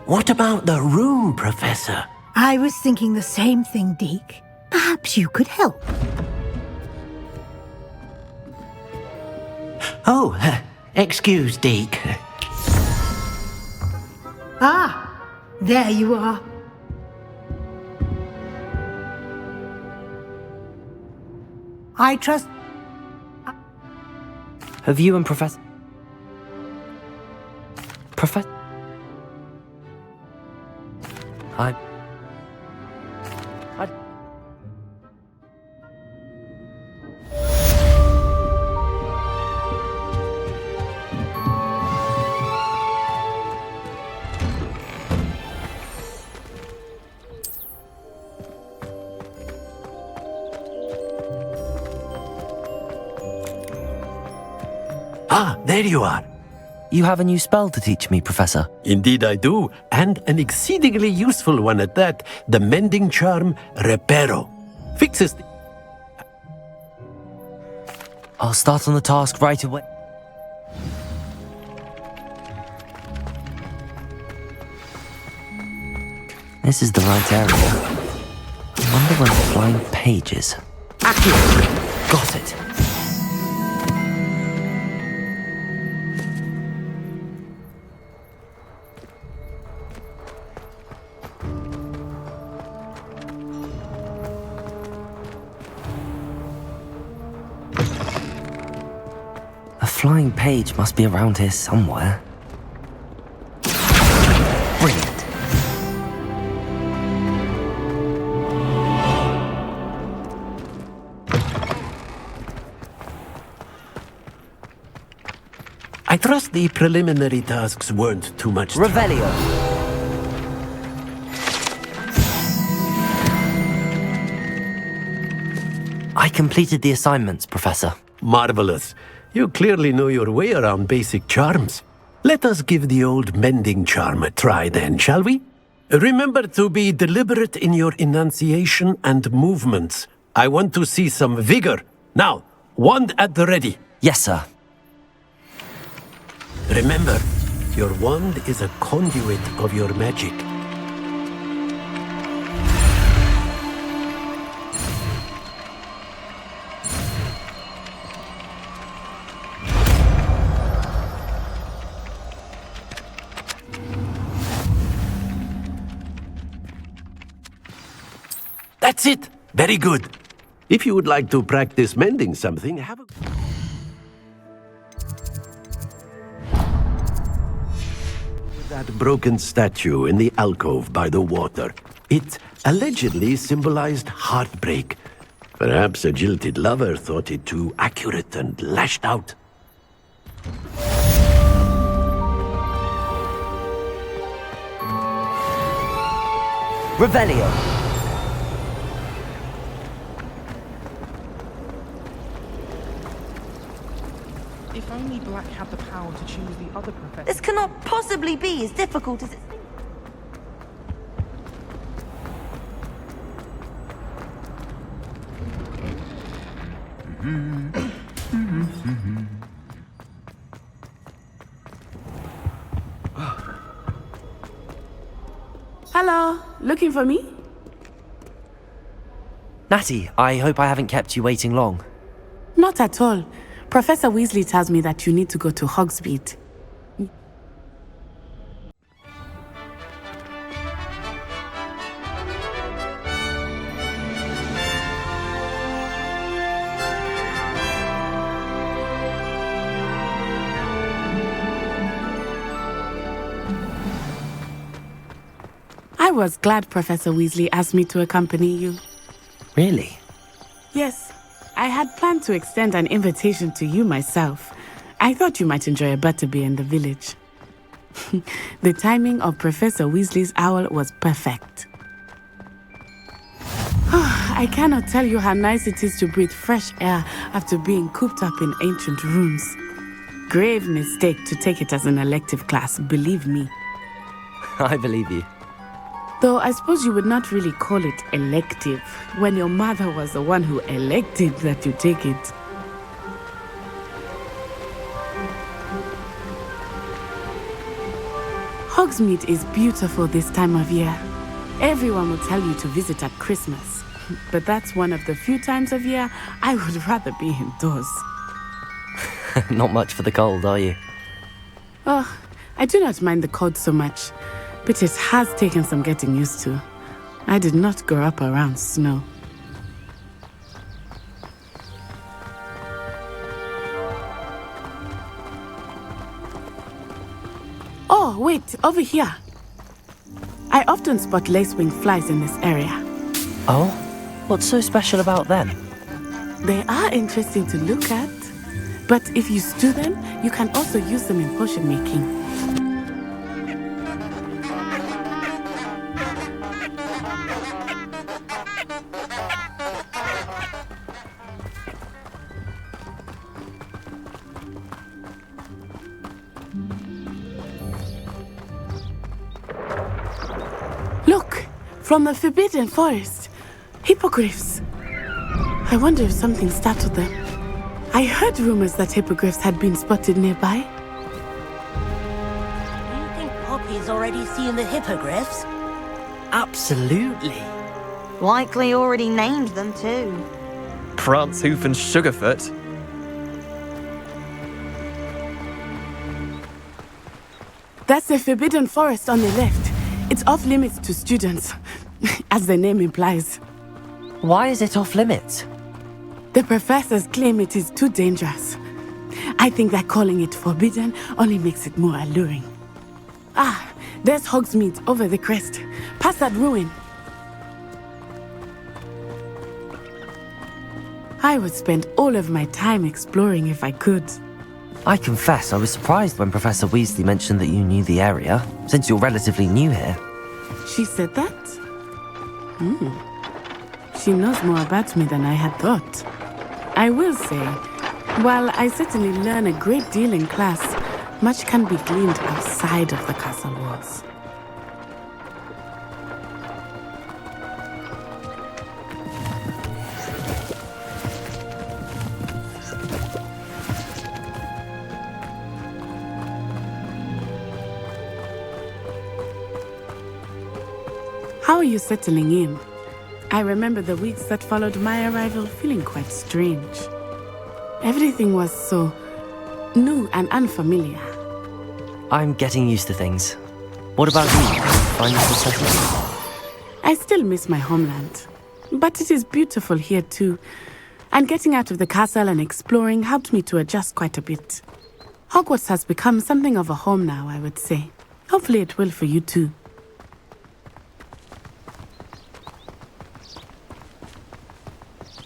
What about the room, Professor?
I was thinking the same thing, Deke. Perhaps you could help.
Oh, excuse, Deke.
Ah, there you are. I trust...
Have you and Professor... I...
Ah, there you are.
You have a new spell to teach me, Professor.
Indeed I do, and an exceedingly useful one at that. The mending charm Reparo. Fixes...
I'll start on the task right away. This is the right area. I wonder where the flying page is.
Accurate!
Got it. A flying page must be around here somewhere. Brilliant.
I trust the preliminary tasks weren't too much...
Revelio. I completed the assignments, Professor.
Marvelous. You clearly know your way around basic charms. Let us give the old mending charm a try then, shall we? Remember to be deliberate in your enunciation and movements. I want to see some vigor. Now, wand at the ready.
Yes, sir.
Remember, your wand is a conduit of your magic. That's it! Very good. If you would like to practice mending something, have a... That broken statue in the alcove by the water. It allegedly symbolized heartbreak. Perhaps a jilted lover thought it too accurate and lashed out.
Revelio.
If only
Black had the power to choose the other professor.
This cannot possibly be as difficult as it seems.
Hello, looking for me?
Natty, I hope I haven't kept you waiting long.
Not at all. Professor Weasley tells me that you need to go to Hogsmeade. I was glad Professor Weasley asked me to accompany you.
Really?
Yes, I had planned to extend an invitation to you myself. I thought you might enjoy a butterbeer in the village. The timing of Professor Weasley's owl was perfect. I cannot tell you how nice it is to breathe fresh air after being cooped up in ancient rooms. Grave mistake to take it as an elective class, believe me.
I believe you.
Though I suppose you would not really call it elective when your mother was the one who elected that you take it. Hogsmeade is beautiful this time of year. Everyone will tell you to visit at Christmas, but that's one of the few times of year I would rather be indoors.
Not much for the cold, are you?
Oh, I do not mind the cold so much, but it has taken some getting used to. I did not grow up around snow. Oh, wait, over here. I often spot lacewing flies in this area.
Oh? What's so special about them?
They are interesting to look at, but if you stew them, you can also use them in potion making. Look, from the Forbidden Forest, hippogriffs. I wonder if something startled them. I heard rumors that hippogriffs had been spotted nearby.
Do you think Poppy's already seen the hippogriffs?
Absolutely.
Likely already named them too.
Prance, Hoof, and Sugarfoot.
That's the Forbidden Forest on the left. It's off limits to students, as the name implies.
Why is it off limits?
The professors claim it is too dangerous. I think that calling it forbidden only makes it more alluring. Ah, there's Hogsmeade over the crest. Past that ruin. I would spend all of my time exploring if I could.
I confess I was surprised when Professor Weasley mentioned that you knew the area, since you're relatively new here.
She said that? She knows more about me than I had thought. I will say, while I certainly learn a great deal in class, much can be gleaned outside of the castle walls. How are you settling in? I remember the weeks that followed my arrival feeling quite strange. Everything was so new and unfamiliar.
I'm getting used to things. What about you? Find yourself settled?
I still miss my homeland, but it is beautiful here too. And getting out of the castle and exploring helped me to adjust quite a bit. Hogwarts has become something of a home now, I would say. Hopefully it will for you too.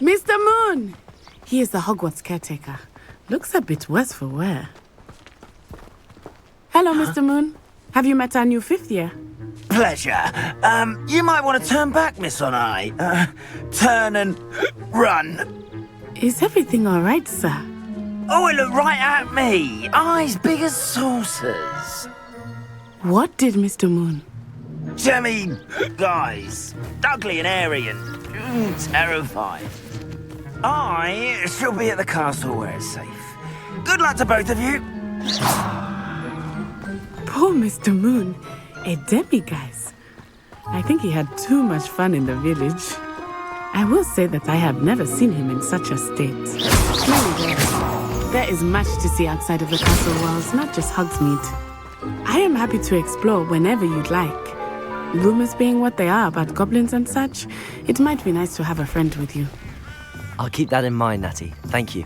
Mr. Moon! He is the Hogwarts caretaker. Looks a bit worse for wear. Hello, Mr. Moon. Have you met our new fifth year?
Pleasure. You might want to turn back, Miss Onai. Turn and run.
Is everything all right, sir?
Oh, it looked right at me. Eyes big as saucers.
What did Mr. Moon?
Jemmy, guys, ugly and airy and terrifying. I shall be at the castle where it's safe. Good luck to both of you.
Poor Mr. Moon, a demiguise. I think he had too much fun in the village. I will say that I have never seen him in such a state. There is much to see outside of the castle walls, not just Hogsmeade. I am happy to explore whenever you'd like. Rumors being what they are about goblins and such, it might be nice to have a friend with you.
I'll keep that in mind, Natty. Thank you.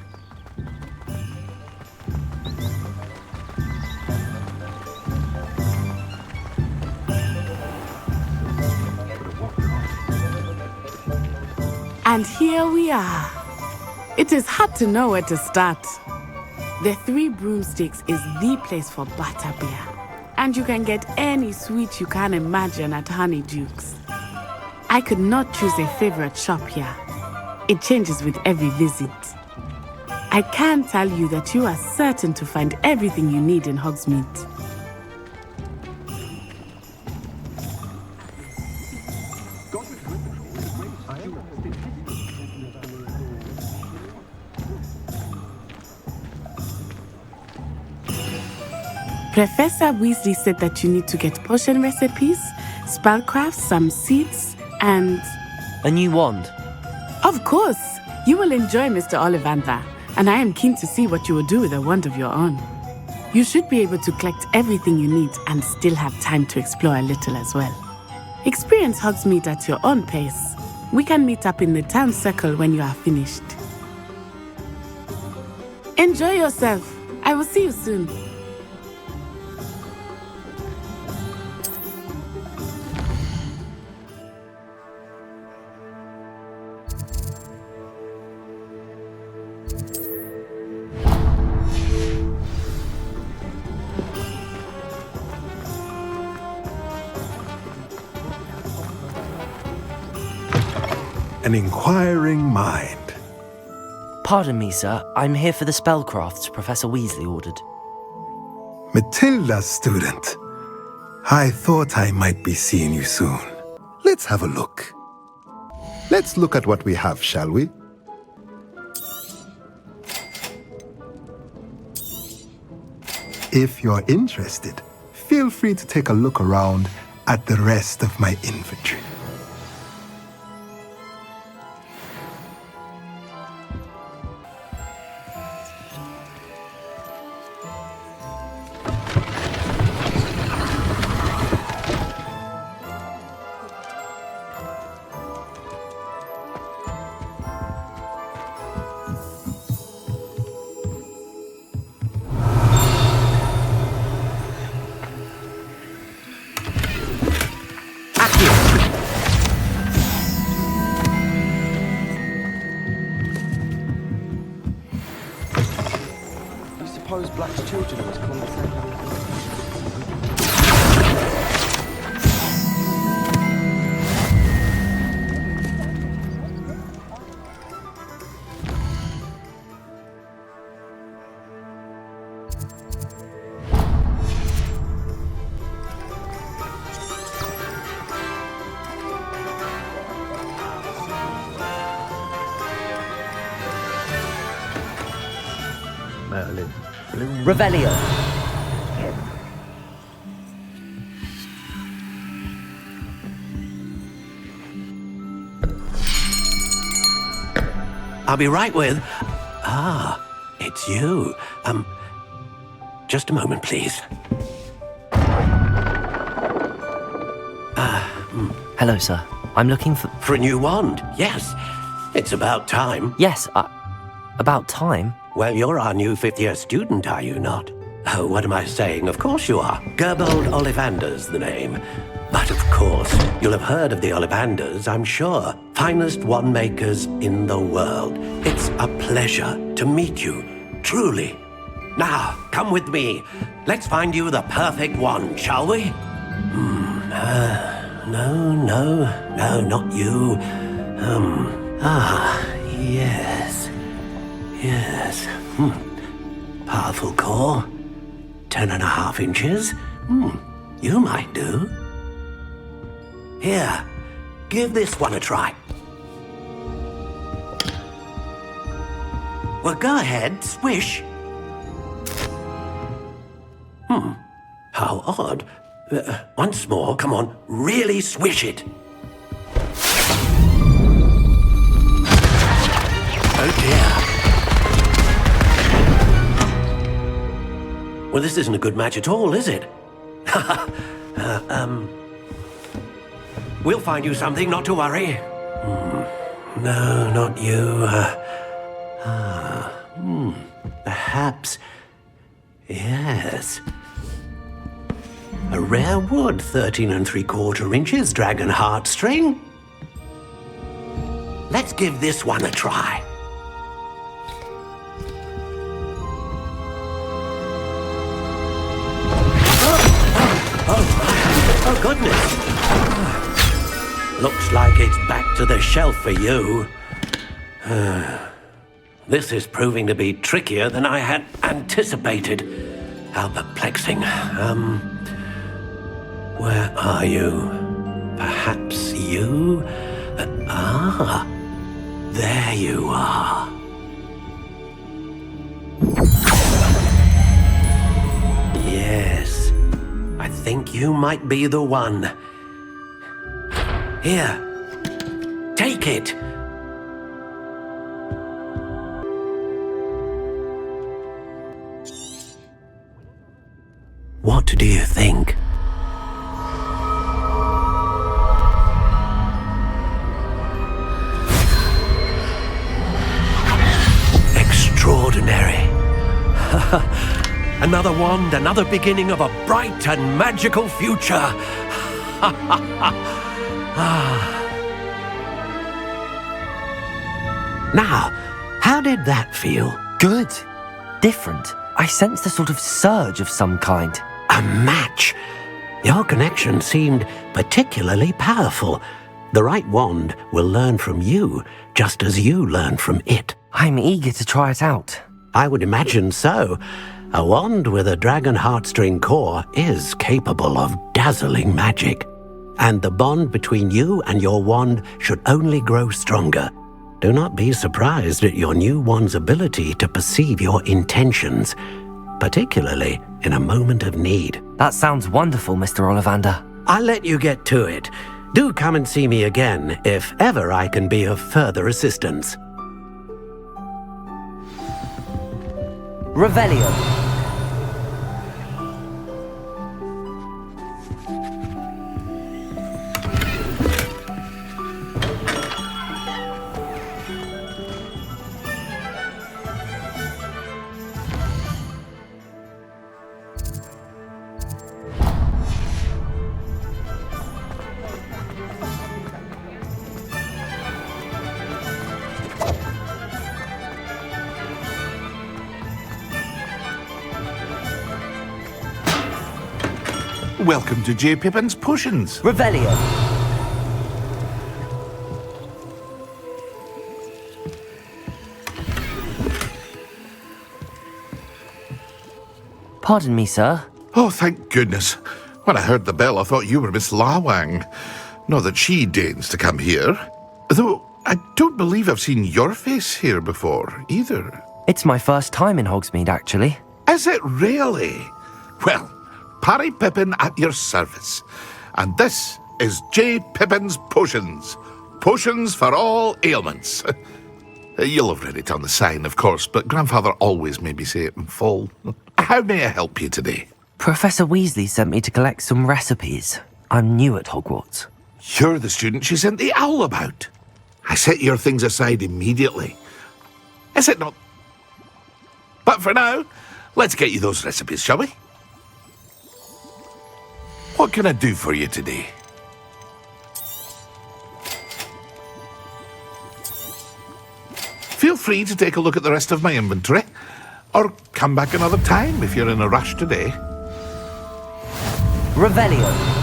And here we are. It is hard to know where to start. The Three Broomsticks is the place for butterbeer. And you can get any sweet you can imagine at Honeydukes. I could not choose a favorite shop here. It changes with every visit. I can tell you that you are certain to find everything you need in Hogsmeade. Professor Weasley said that you need to get potion recipes, spellcrafts, some seeds, and...
A new wand?
Of course! You will enjoy Mr. Ollivander, and I am keen to see what you will do with a wand of your own. You should be able to collect everything you need and still have time to explore a little as well. Experience Hogsmeade at your own pace. We can meet up in the town circle when you are finished. Enjoy yourself. I will see you soon.
An inquiring mind.
Pardon me, sir. I'm here for the spellcrafts Professor Weasley ordered.
Matilda's student. I thought I might be seeing you soon. Let's have a look. Let's look at what we have, shall we? If you're interested, feel free to take a look around at the rest of my inventory.
Black's children was condescending.
Merlin. Revelio.
I'll be right with... Ah, it's you. Just a moment, please.
Hello, sir. I'm looking for...
For a new wand, yes. It's about time.
Yes, about time?
Well, you're our new fifth-year student, are you not? Oh, what am I saying? Of course you are. Gerbold Ollivander's the name. But of course, you'll have heard of the Ollivanders, I'm sure. Finest wand makers in the world. It's a pleasure to meet you, truly. Now, come with me. Let's find you the perfect wand, shall we? No, not you. Yes.
Powerful core. 10.5 inches. You might do. Here, give this one a try. Well, go ahead, swish. How odd. Once more, come on, really swish it. Oh dear. Well, this isn't a good match at all, is it? We'll find you something, not to worry. No, not you. Perhaps. Yes. A rare wood, 13 3/4 inches, dragon heartstring. Let's give this one a try. Oh, goodness. Looks like it's back to the shelf for you. This is proving to be trickier than I had anticipated. How perplexing. Where are you? Perhaps you? There you are. Yes, I think you might be the one. Here, take it. What do you think? Extraordinary. Another wand, another beginning of a bright and magical future. Now, how did that feel?
Good. Different. I sensed a sort of surge of some kind.
A match. Your connection seemed particularly powerful. The right wand will learn from you, just as you learn from it.
I'm eager to try it out.
I would imagine so. A wand with a dragon heartstring core is capable of dazzling magic. And the bond between you and your wand should only grow stronger. Do not be surprised at your new wand's ability to perceive your intentions, particularly in a moment of need.
That sounds wonderful, Mr. Ollivander.
I'll let you get to it. Do come and see me again if ever I can be of further assistance.
Revelio.
Welcome to J. Pippin's Potions.
Revelio. Pardon me, sir.
Oh, thank goodness. When I heard the bell, I thought you were Miss Lawang. Not that she deigns to come here. Though, I don't believe I've seen your face here before, either.
It's my first time in Hogsmeade, actually.
Is it really? Well, Parry Pippin at your service. And this is J. Pippin's Potions. Potions for all ailments. You'll have read it on the sign, of course, but Grandfather always made me say it in full. How may I help you today?
Professor Weasley sent me to collect some recipes. I'm new at Hogwarts.
You're the student she sent the owl about. I set your things aside immediately. Is it not? But for now, let's get you those recipes, shall we? What can I do for you today? Feel free to take a look at the rest of my inventory, or come back another time if you're in a rush today.
Revelio.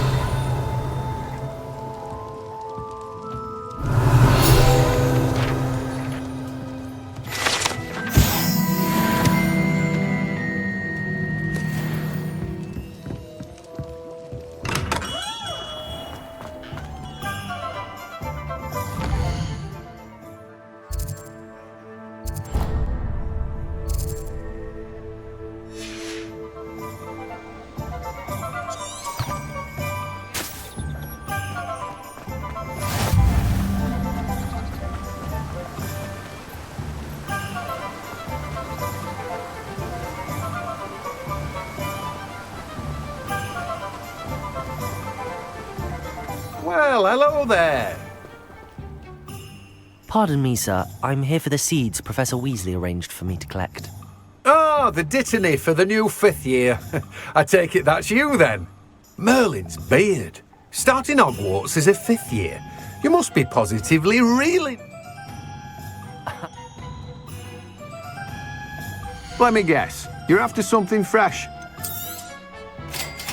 Well, hello there.
Pardon me, sir. I'm here for the seeds Professor Weasley arranged for me to collect.
Oh, the dittany for the new 5th year. I take it that's you, then. Merlin's beard. Starting Hogwarts as a 5th year. You must be positively really...
Let me guess. You're after something fresh.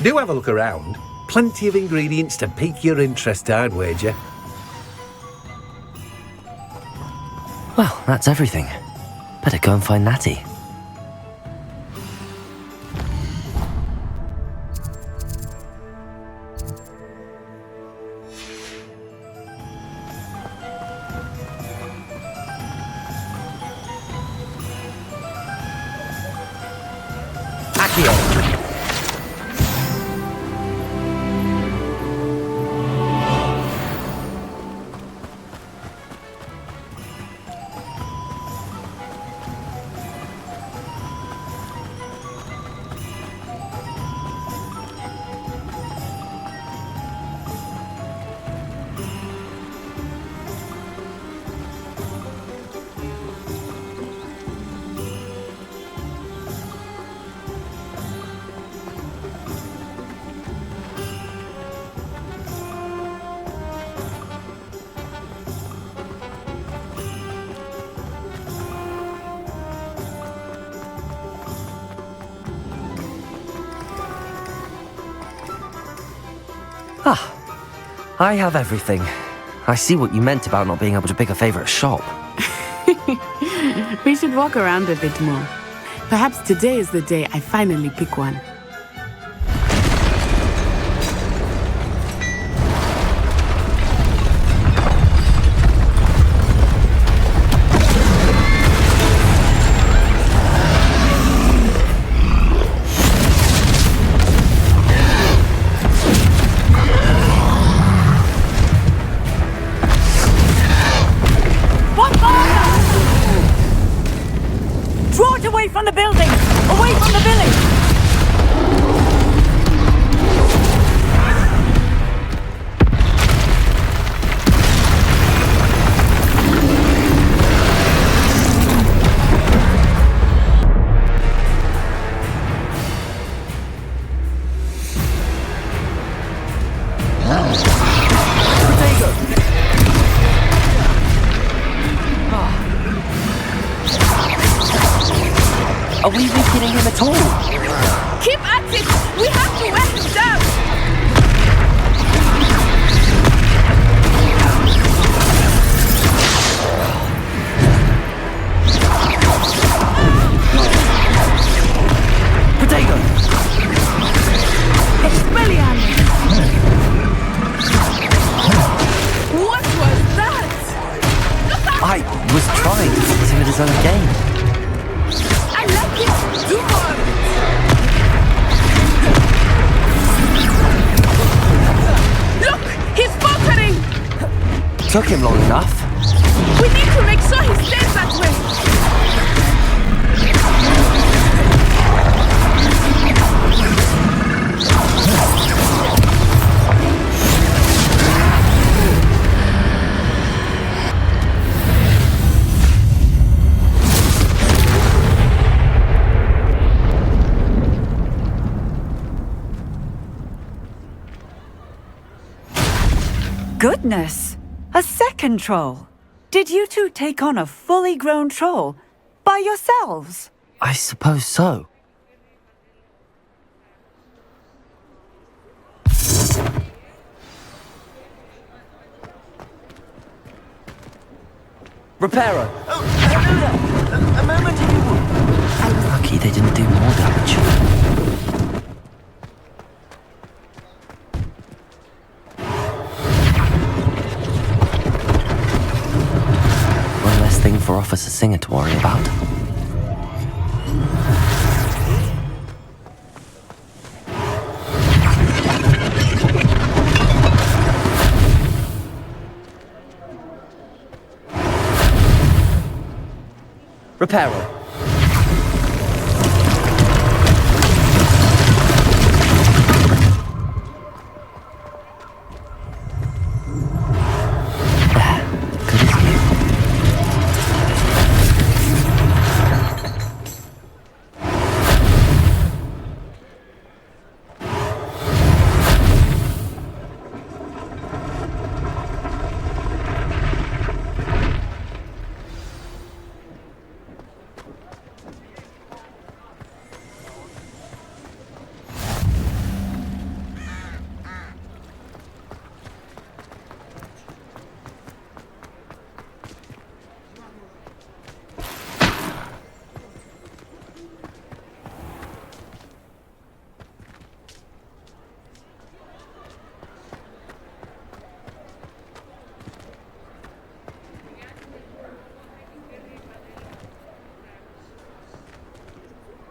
Do have a look around. Plenty of ingredients to pique your interest, I'd wager.
Well, that's everything. Better go and find Natty. I have everything. I see what you meant about not being able to pick a favourite shop.
We should walk around a bit more. Perhaps today is the day I finally pick one.
From the building! Away from the village!
Are we weakening him at all?
Keep at it! We have to wear him down!
Potato!
Expelliarmus! What was that?
I was trying to focus him at his own game.
Do more!
Look! He's faltering!
Took him long enough.
We need to make sure he stays that way!
Goodness! A second troll! Did you two take on a fully grown troll by yourselves?
I suppose so. Reparo!
Oh, hello there! A moment if you would.
Lucky they didn't do more damage. One less thing for Officer Singer to worry about. Reparo.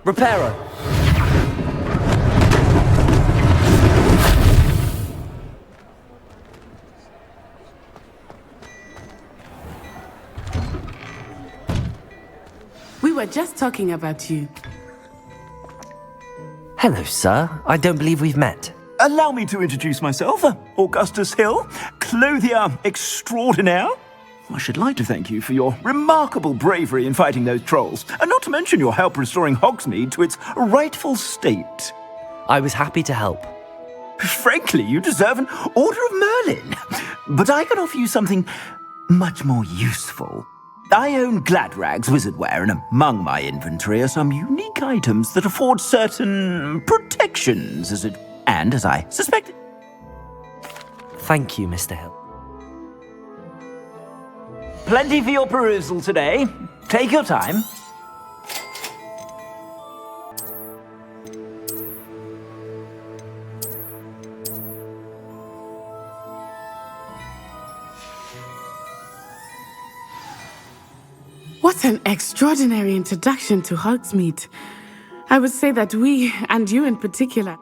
Reparo!
We were just talking about you.
Hello, sir. I don't believe we've met.
Allow me to introduce myself, Augustus Hill, clothier extraordinaire. I should like to thank you for your remarkable bravery in fighting those trolls, and not to mention your help restoring Hogsmeade to its rightful state.
I was happy to help.
Frankly, you deserve an Order of Merlin. But I can offer you something much more useful. I own Gladrag's wizardware, and among my inventory are some unique items that afford certain protections, and as I suspected.
Thank you, Mr. Hill.
Plenty for your perusal today. Take your time.
What an extraordinary introduction to Hogsmeade. I would say that we, and you in particular,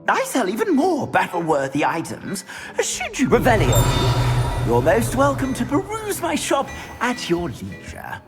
I sell even more battle-worthy items, should you... Revelio. You're most welcome to peruse my shop at your leisure.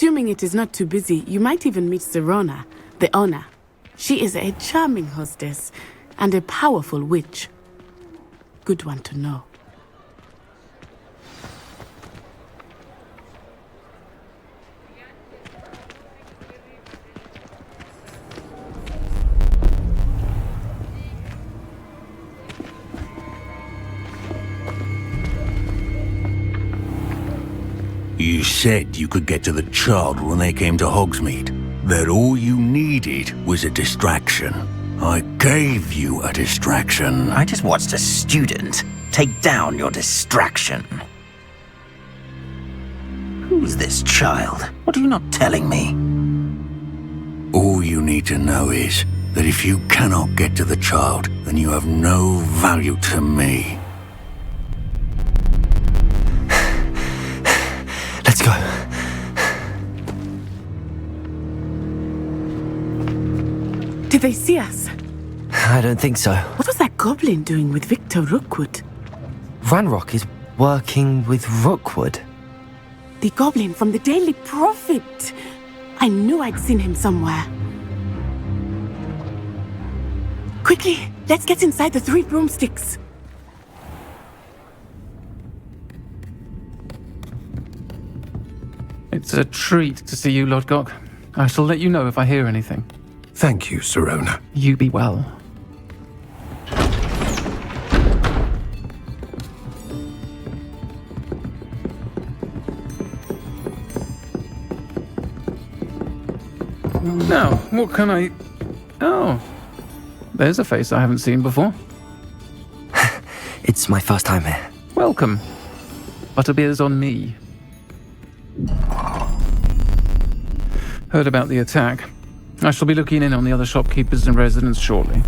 assuming it is not too busy, you might even meet Sirona, the owner. She is a charming hostess and a powerful witch. Good one to know.
You said you could get to the child when they came to Hogsmeade. That all you needed was a distraction. I gave you a distraction.
I just watched a student take down your distraction. Who's this child? What are you not telling me?
All you need to know is that if you cannot get to the child, then you have no value to me.
Let's go.
Did they see us?
I don't think so.
What was that goblin doing with Victor Rookwood?
Ranrock is working with Rookwood.
The goblin from the Daily Prophet. I knew I'd seen him somewhere. Quickly, let's get inside the 3 broomsticks.
It's a treat to see you, Lodgok. I shall let you know if I hear anything.
Thank you, Sirona.
You be well. Now, what can I... Oh, there's a face I haven't seen before.
It's my first time here.
Welcome. Butterbeer's on me. Heard about the attack. I shall be looking in on the other shopkeepers and residents shortly.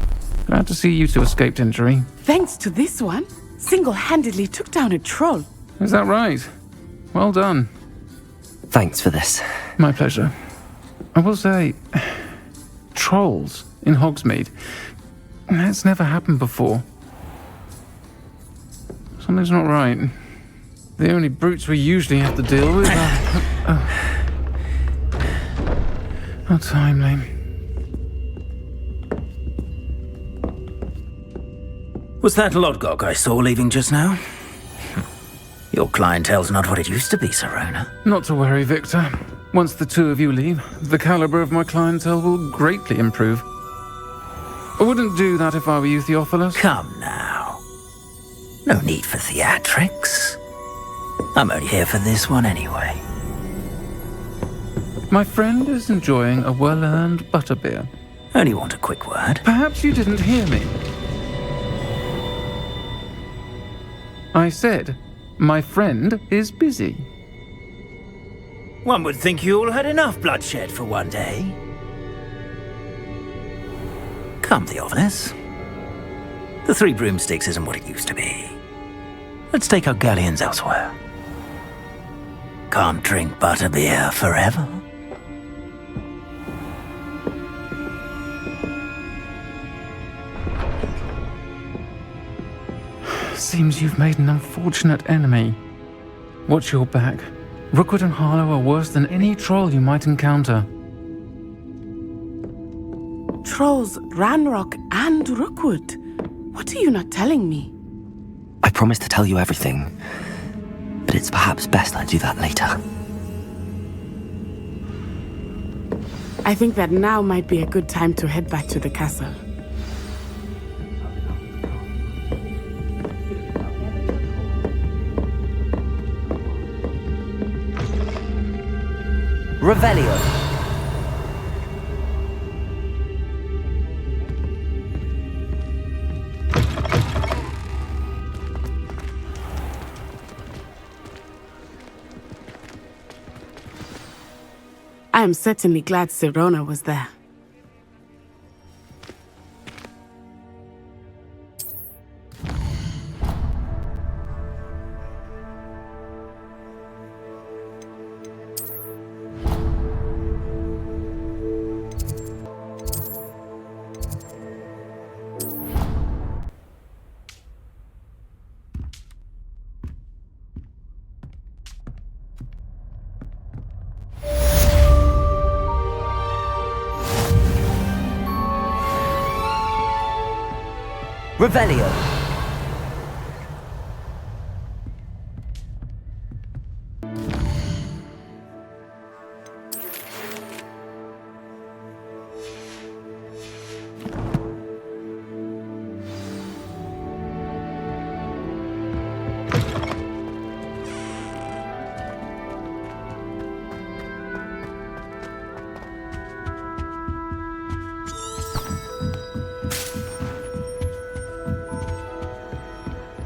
Glad to see you two escaped injury.
Thanks to this one, single-handedly took down a troll.
Is that right? Well done.
Thanks for this.
My pleasure. I will say, trolls in Hogsmeade. That's never happened before. Something's not right. The only brutes we usually have to deal with are... How timely.
Was that Lodgok I saw leaving just now? Your clientele's not what it used to be, Sirona.
Not to worry, Victor. Once the two of you leave, the caliber of my clientele will greatly improve. I wouldn't do that if I were you, Theophilus.
Come now. No need for theatrics. I'm only here for this one anyway.
My friend is enjoying a well-earned butterbeer.
Only want a quick word.
Perhaps you didn't hear me. I said, my friend is busy.
One would think you all had enough bloodshed for one day. Come, Theophilus. The Three Broomsticks isn't what it used to be. Let's take our galleons elsewhere. Can't drink butterbeer forever.
Seems you've made an unfortunate enemy. Watch your back. Rookwood and Harlow are worse than any troll you might encounter.
Trolls, Ranrock, and Rookwood. What are you not telling me?
I promised to tell you everything, but it's perhaps best I do that later.
I think that now might be a good time to head back to the castle.
Revelio.
I am certainly glad Sirona was there.
Revelio.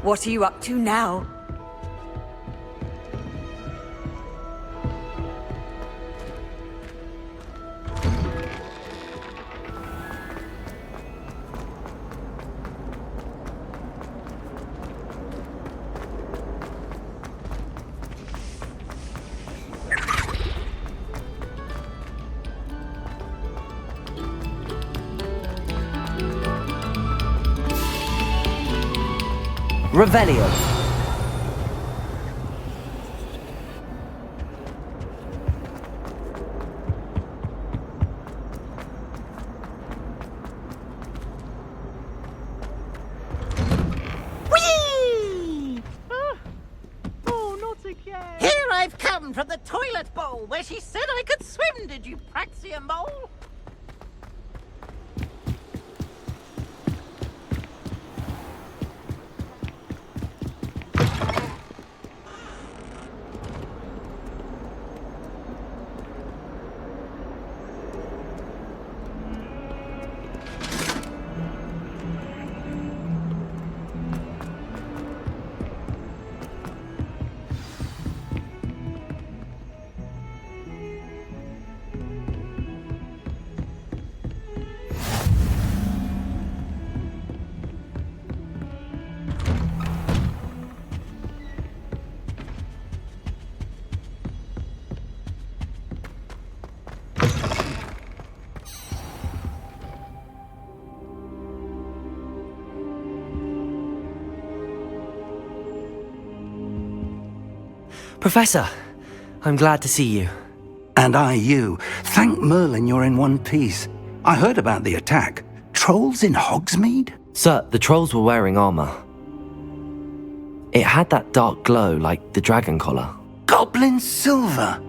What are you up to now?
Revelio.
Whee! Oh, not again. Here I've come from the toilet bowl where she said I could swim, did you praxia mole?
Professor, I'm glad to see you.
And I you. Thank Merlin you're in one piece. I heard about the attack. Trolls in Hogsmeade?
Sir, the trolls were wearing armor. It had that dark glow like the dragon collar.
Goblin silver!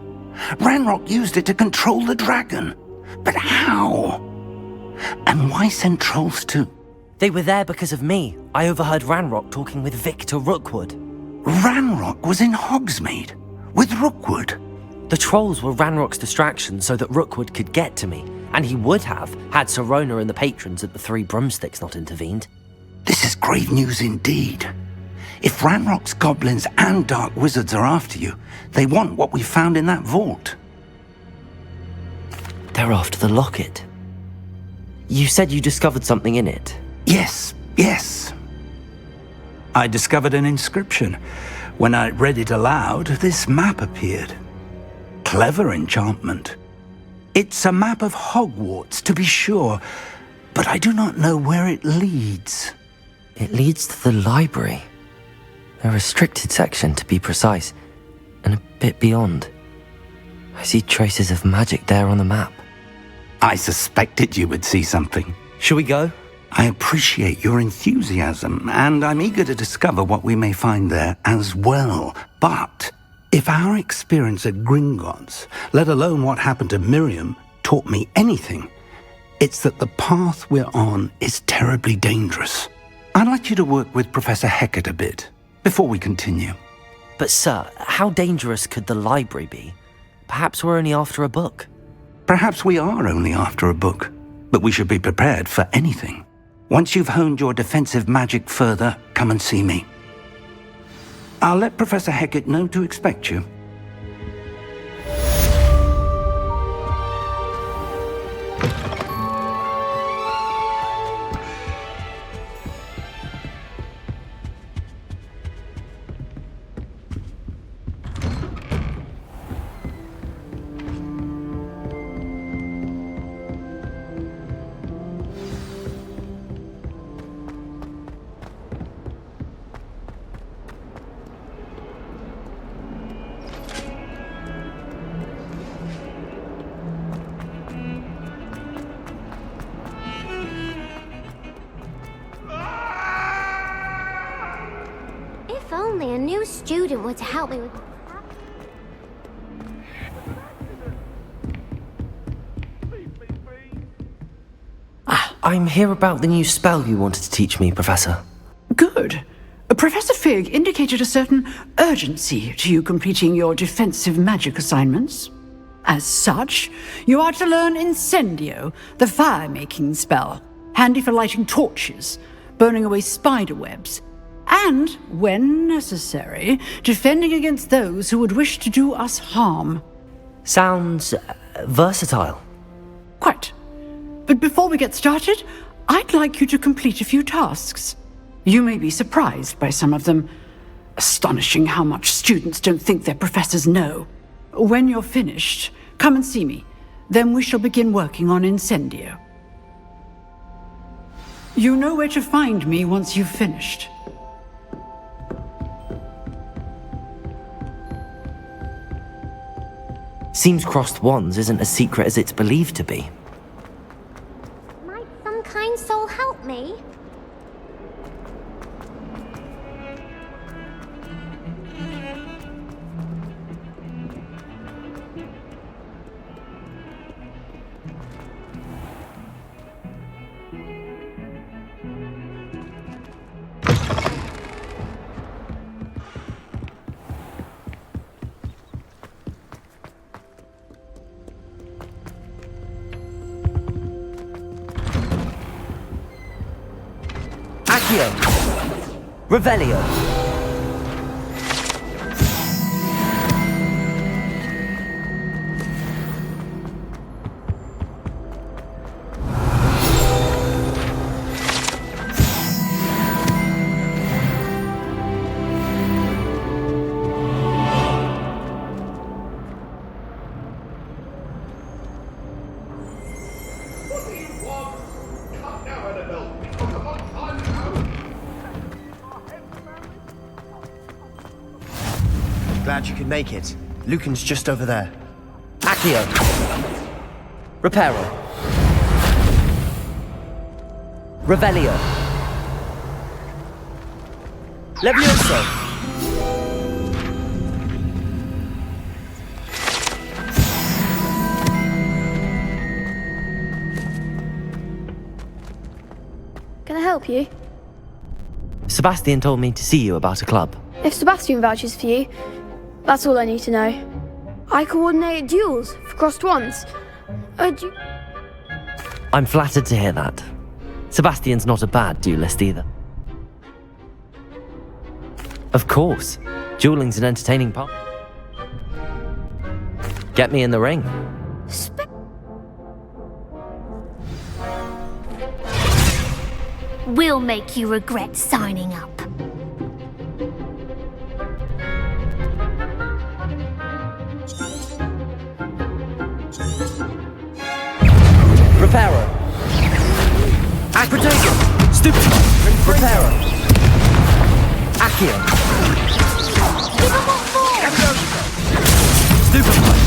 Ranrock used it to control the dragon. But how? And why send trolls too?
They were there because of me. I overheard Ranrock talking with Victor Rookwood.
Ranrock was in Hogsmeade with Rookwood.
The trolls were Ranrock's distraction so that Rookwood could get to me, and he would have had Sirona and the patrons at the Three Broomsticks not intervened.
This is grave news indeed. If Ranrock's goblins and dark wizards are after you, they want what we found in that vault.
They're after the locket. You said you discovered something in it.
Yes. I discovered an inscription. When I read it aloud, this map appeared. Clever enchantment. It's a map of Hogwarts, to be sure, but I do not know where it leads.
It leads to the library. A restricted section, to be precise, and a bit beyond. I see traces of magic there on the map.
I suspected you would see something.
Shall we go?
I appreciate your enthusiasm, and I'm eager to discover what we may find there as well. But if our experience at Gringotts, let alone what happened to Miriam, taught me anything, it's that the path we're on is terribly dangerous. I'd like you to work with Professor Hecat a bit before we continue.
But sir, how dangerous could the library be? Perhaps we're only after a book.
Perhaps we are only after a book, but we should be prepared for anything. Once you've honed your defensive magic further, come and see me. I'll let Professor Hecat know to expect you.
If only a new student were to help me with...
I'm here about the new spell you wanted to teach me, Professor.
Good. Professor Fig indicated a certain urgency to you completing your defensive magic assignments. As such, you are to learn Incendio, the fire-making spell, handy for lighting torches, burning away spider webs, and, when necessary, defending against those who would wish to do us harm.
Sounds versatile.
Quite. But before we get started, I'd like you to complete a few tasks. You may be surprised by some of them. Astonishing how much students don't think their professors know. When you're finished, come and see me. Then we shall begin working on Incendio. You know where to find me once you've finished.
Seems crossed wands isn't as secret as it's believed to be.
Might some kind soul help me?
Accio! Revelio!
Glad you could make it. Lucan's just over there.
Accio! Reparo! Revelio! Levioso!
Can I help you?
Sebastian told me to see you about a club.
If Sebastian vouches for you, that's all I need to know. I coordinate duels for crossed wands.
I'm flattered to hear that. Sebastian's not a bad duelist either. Of course. Dueling's an entertaining part. Get me in the ring.
We'll make you regret signing up.
Reparo. Acrotator. Stupid. Reparo. Accio. Stupefy.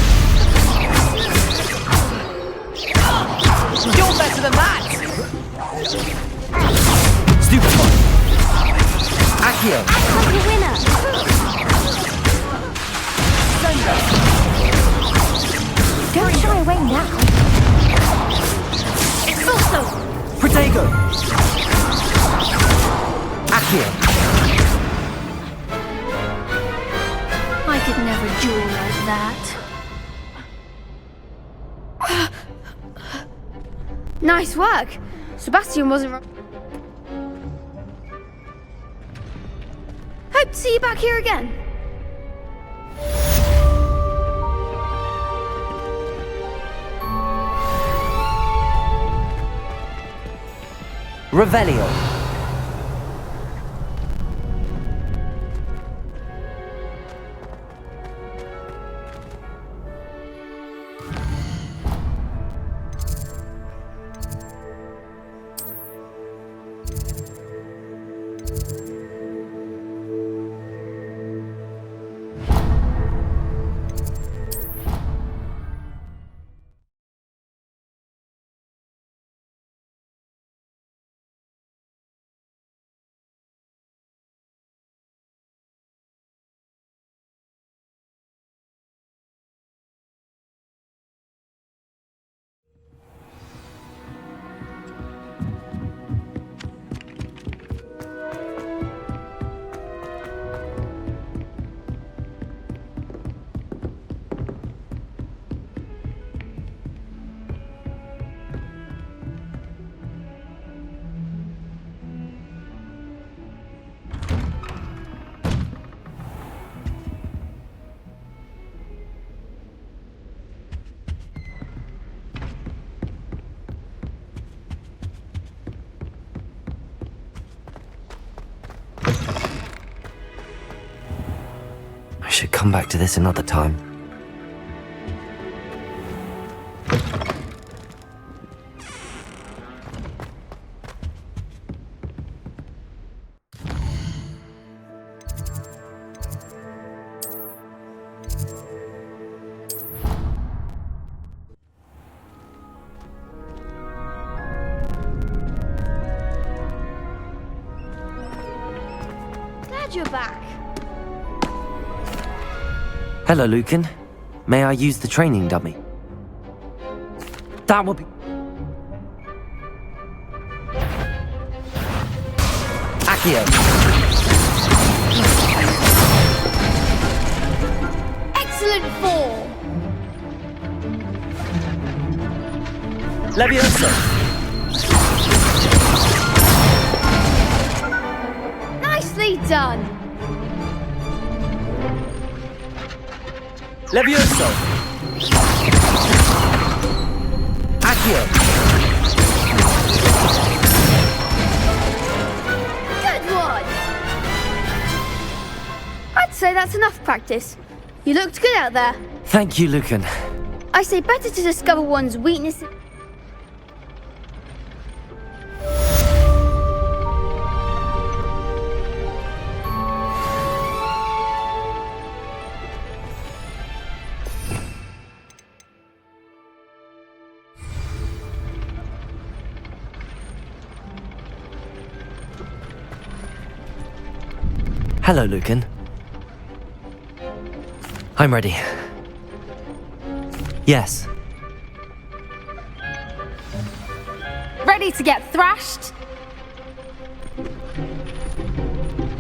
You're better than that!
Stupefy. Accio.
Act like a winner. Don't shy away now. It's also
Protego. Accio.
I could never duel like that.
Nice work. Sebastian wasn't wrong. Hope to see you back here again.
Revelio. I should come back to this another time.
Glad you're back.
Hello, Lucan. May I use the training dummy? That would be... Accio.
Excellent form.
Levioso.
Nicely done.
Levioso. Accio.
Good one. I'd say that's enough practice. You looked good out there.
Thank you, Lucan.
I say better to discover one's weaknesses.
Hello, Lucan. I'm ready. Yes.
Ready to get thrashed?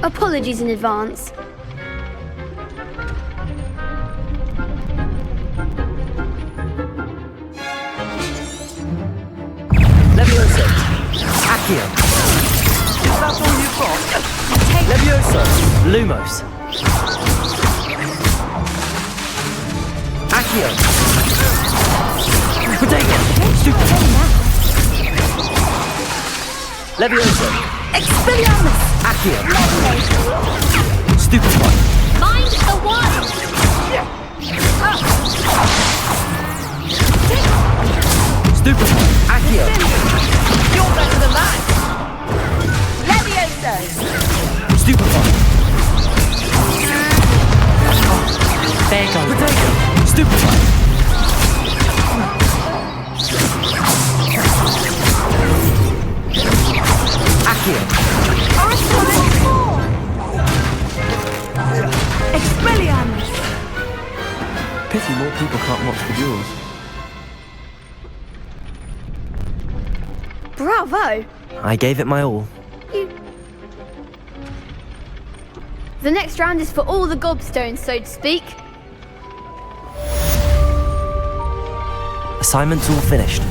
Apologies in advance.
Accio. That's all you've got? Levioso. Lumos. Accio. Protego. Stupid. Levioso.
Expelliarmus!
Accio. Stupefy.
Mind the one!
Stupefy. Accio.
You're better than that! Levioso!
Stupefy. Protego. Stupefy. Accio.
Expelliarmus!
Pity more people can't watch the duels.
Bravo!
I gave it my all.
The next round is for all the gobstones, so to speak.
Assignment's all finished.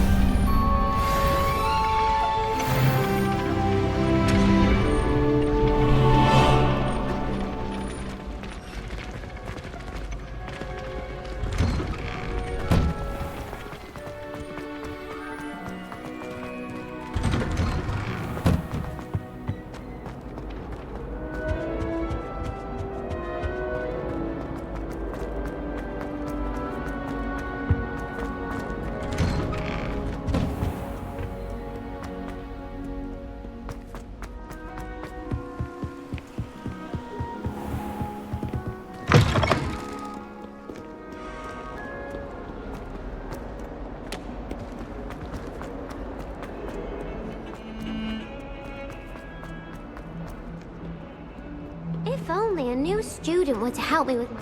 If only a new student were to help me with my...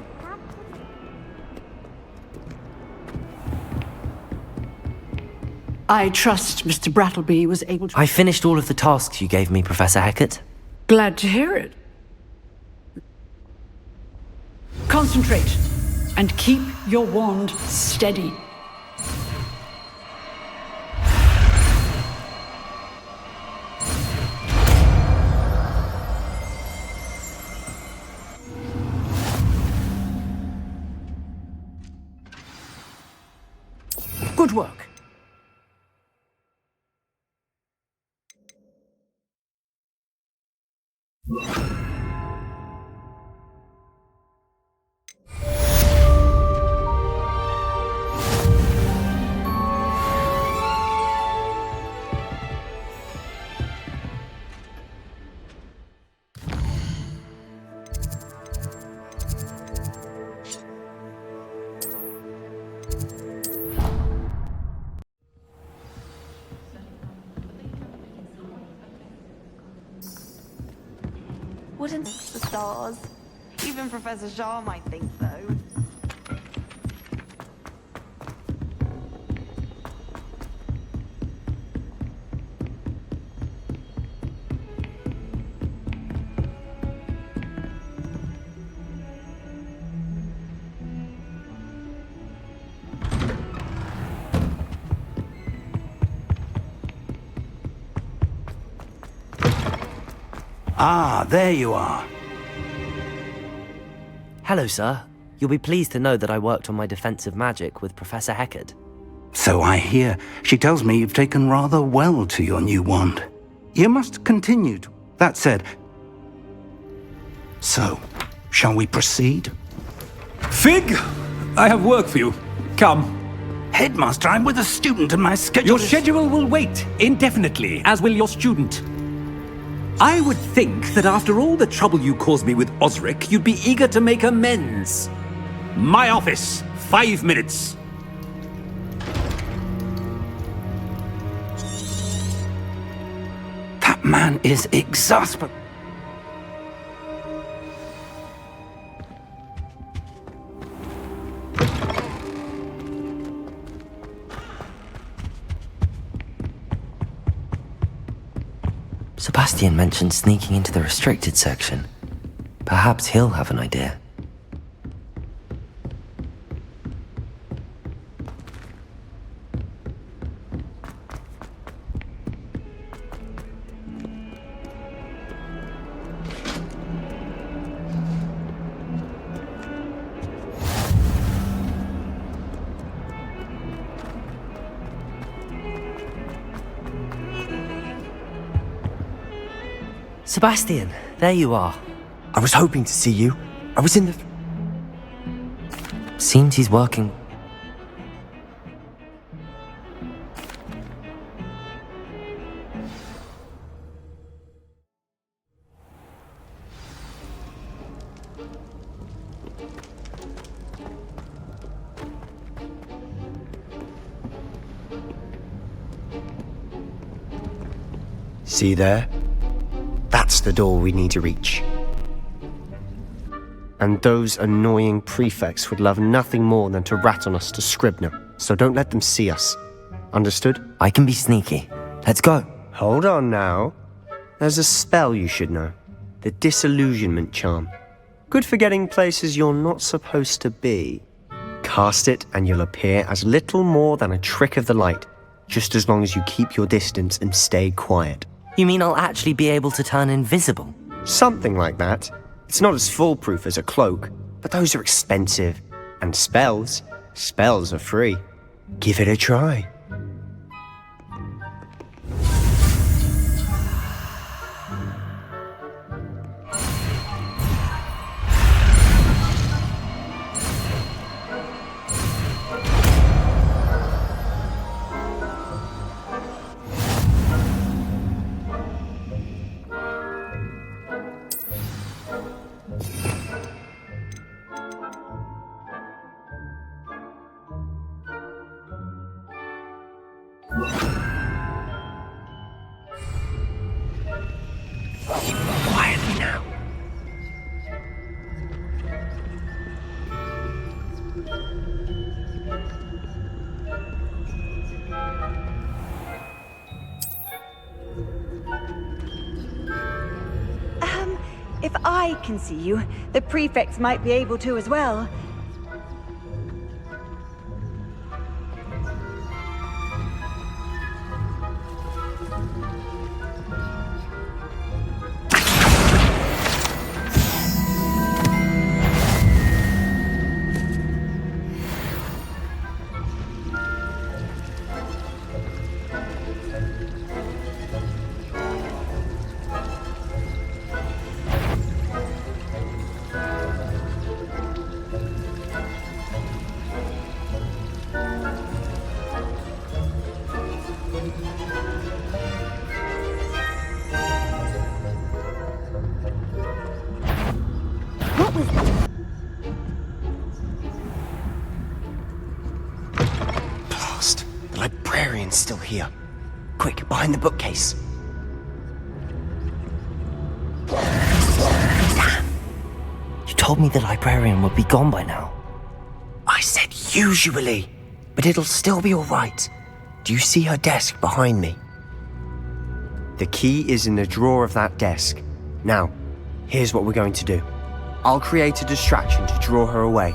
I trust Mr. Brattleby was able to...
I finished all of the tasks you gave me, Professor Hecat.
Glad to hear it. Concentrate and keep your wand steady. Good work.
Wouldn't the stars? Even Professor Shah might think so.
Ah, there you are.
Hello, sir. You'll be pleased to know that I worked on my defensive magic with Professor Hecat.
So I hear. She tells me you've taken rather well to your new wand. You must continue to... That said... So, shall we proceed?
Fig! I have work for you. Come.
Headmaster, I'm with a student and my schedule
Your schedule will wait indefinitely, as will your student. I would think that after all the trouble you caused me with Osric, you'd be eager to make amends. My office, 5 minutes.
That man is exasperated.
Sebastian mentioned sneaking into the restricted section. Perhaps he'll have an idea. Sebastian, there you are.
I was hoping to see you. I was in the...
Seems he's working.
See there? That's the door we need to reach. And those annoying prefects would love nothing more than to rat on us to Scribner, so don't let them see us. Understood?
I can be sneaky. Let's go.
Hold on now. There's a spell you should know. The Disillusionment Charm. Good for getting places you're not supposed to be. Cast it and you'll appear as little more than a trick of the light, just as long as you keep your distance and stay quiet.
You mean I'll actually be able to turn invisible?
Something like that. It's not as foolproof as a cloak, but those are expensive. And spells are free. Give it a try. Quietly now.
If I can see you, the prefects might be able to as well. Blast! The librarian's still here. Quick, behind the bookcase.
Damn! You told me the librarian would be gone by now.
I said usually, but it'll still be alright. Do you see her desk behind me? The key is in the drawer of that desk. Now, here's what we're going to do. I'll create a distraction to draw her away.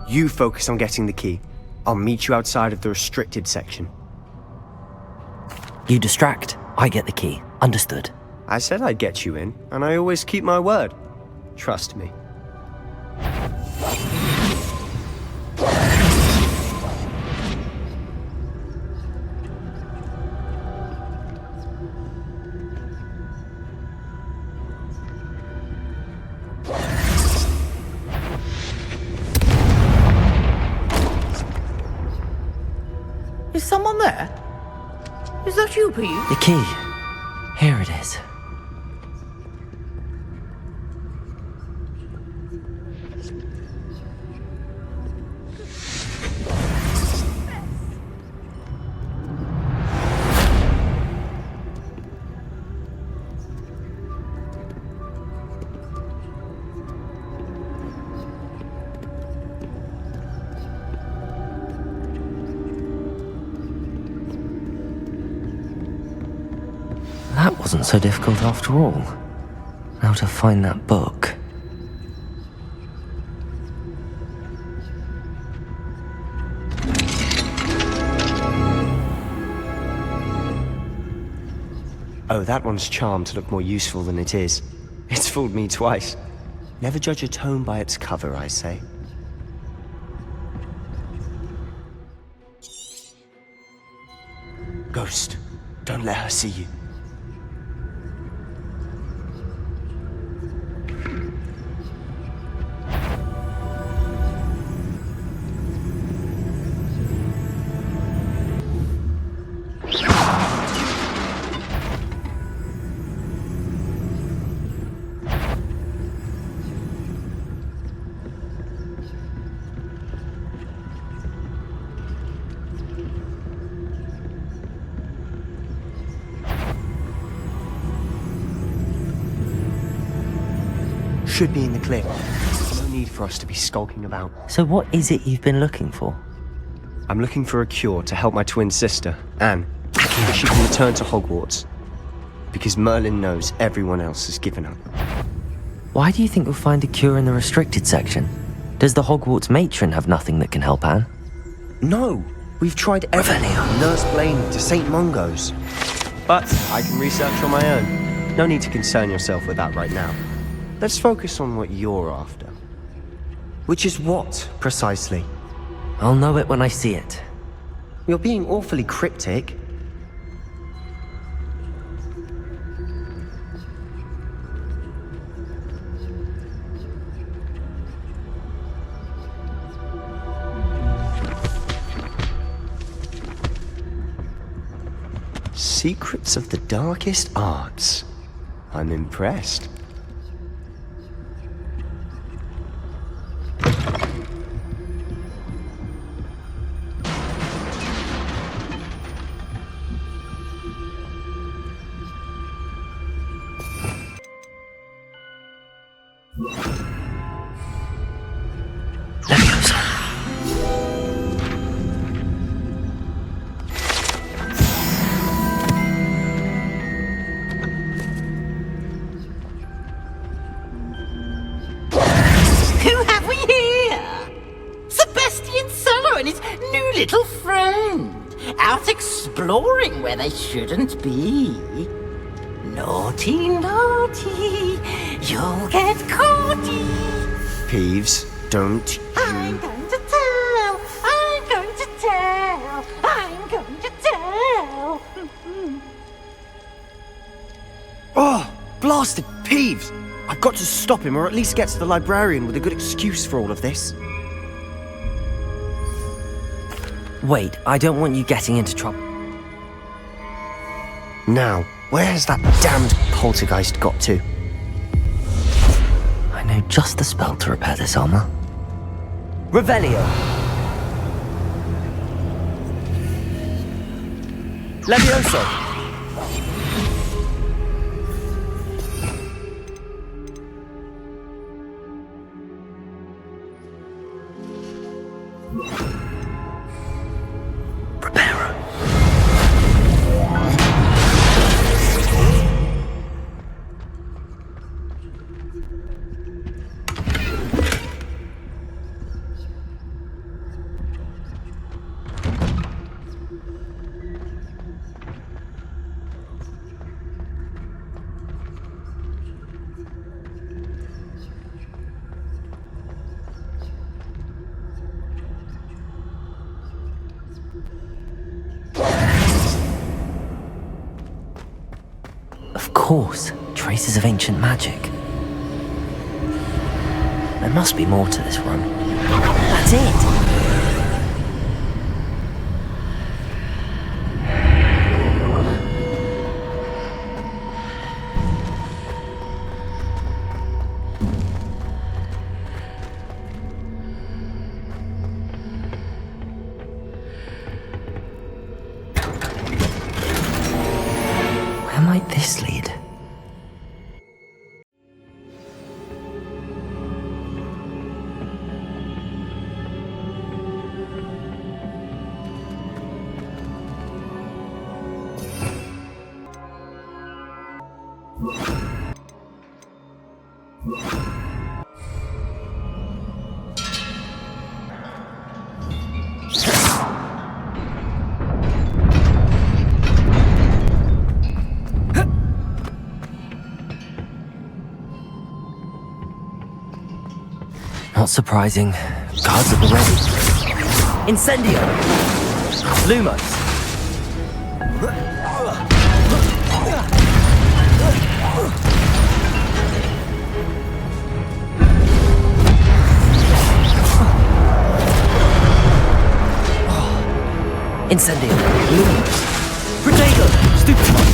You focus on getting the key. I'll meet you outside of the restricted section.
You distract, I get the key. Understood.
I said I'd get you in, and I always keep my word. Trust me.
Is someone there? Is that you, Pete?
The key. Here it is. That wasn't so difficult after all. Now to find that book.
Oh, that one's charmed to look more useful than it is. It's fooled me twice. Never judge a tome by its cover, I say. Ghost, don't let her see you. should be in the clear. No need for us to be skulking about.
So what is it you've been looking for?
I'm looking for a cure to help my twin sister, Anne. She can return to Hogwarts. Because Merlin knows everyone else has given up.
Why do you think we'll find a cure in the restricted section? Does the Hogwarts matron have nothing that can help Anne?
No, we've tried everything. Nurse Blaine to St. Mungo's. But I can research on my own. No need to concern yourself with that right now. Let's focus on what you're after. Which is what, precisely?
I'll know it when I see it.
You're being awfully cryptic. Secrets of the darkest arts. I'm impressed.
Little friend, out exploring where they shouldn't be. Naughty, naughty, you'll get caughty.
Peeves, don't you...
I'm going to tell, I'm going to tell, I'm going to tell.
Oh, blasted Peeves! I've got to stop him, or at least get to the librarian with a good excuse for all of this.
Wait, I don't want you getting into trouble.
Now, where's that damned poltergeist got to?
I know just the spell to repair this armor.
Revelio. Levioso.
Of course, traces of ancient magic. There must be more to this room. That's it! Where might this lead? Not surprising. Guards at the ready. Incendio! Lumos! Incendio! Lumos! Protego! Stupefy!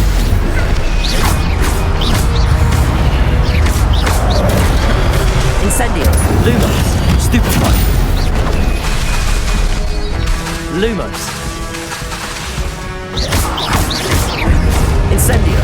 Incendio! Lumos! Stupefy! Lumos! Incendio!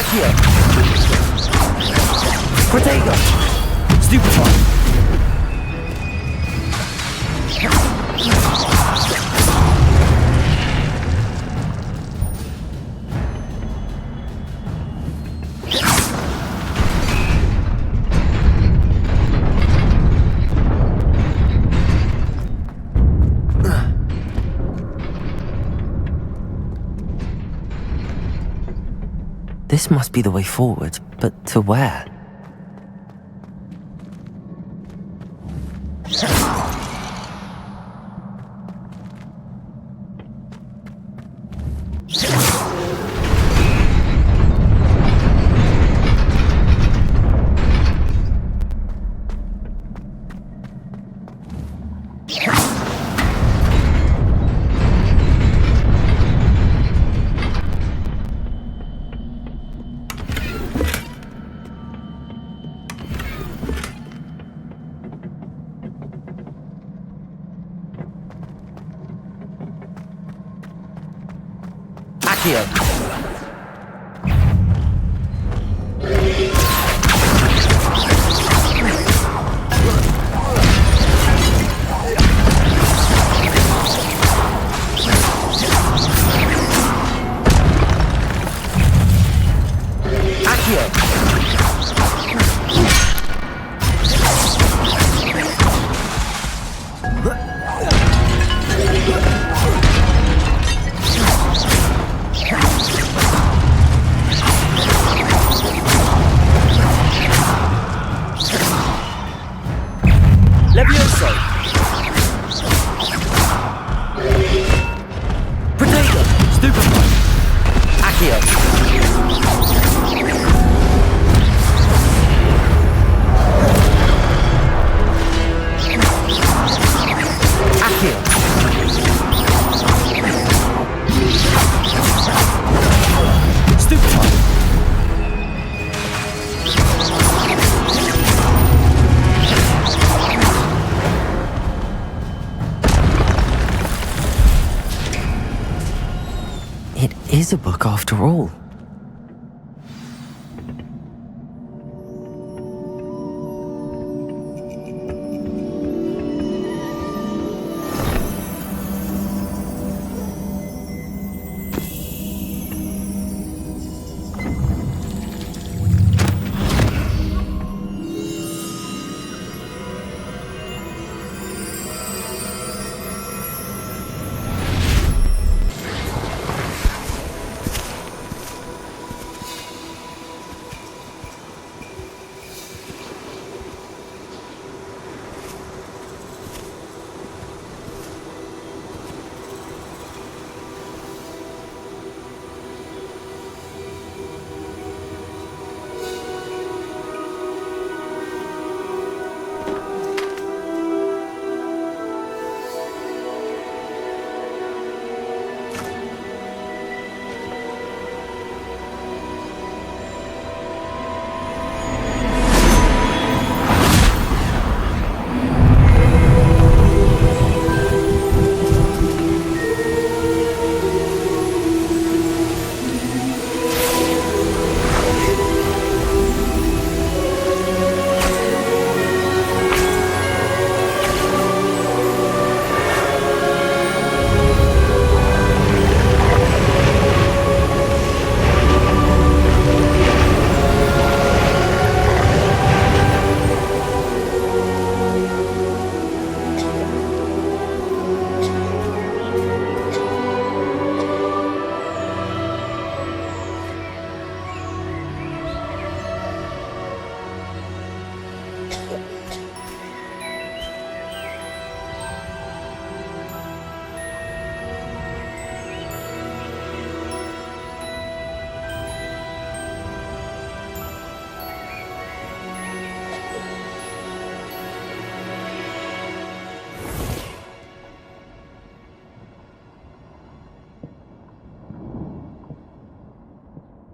Accio! Protego! Stupefy! This must be the way forward, but to where? Accio! Levioso! Protego! Stupefy! Accio! Accio! Stupefy! It is a book after all.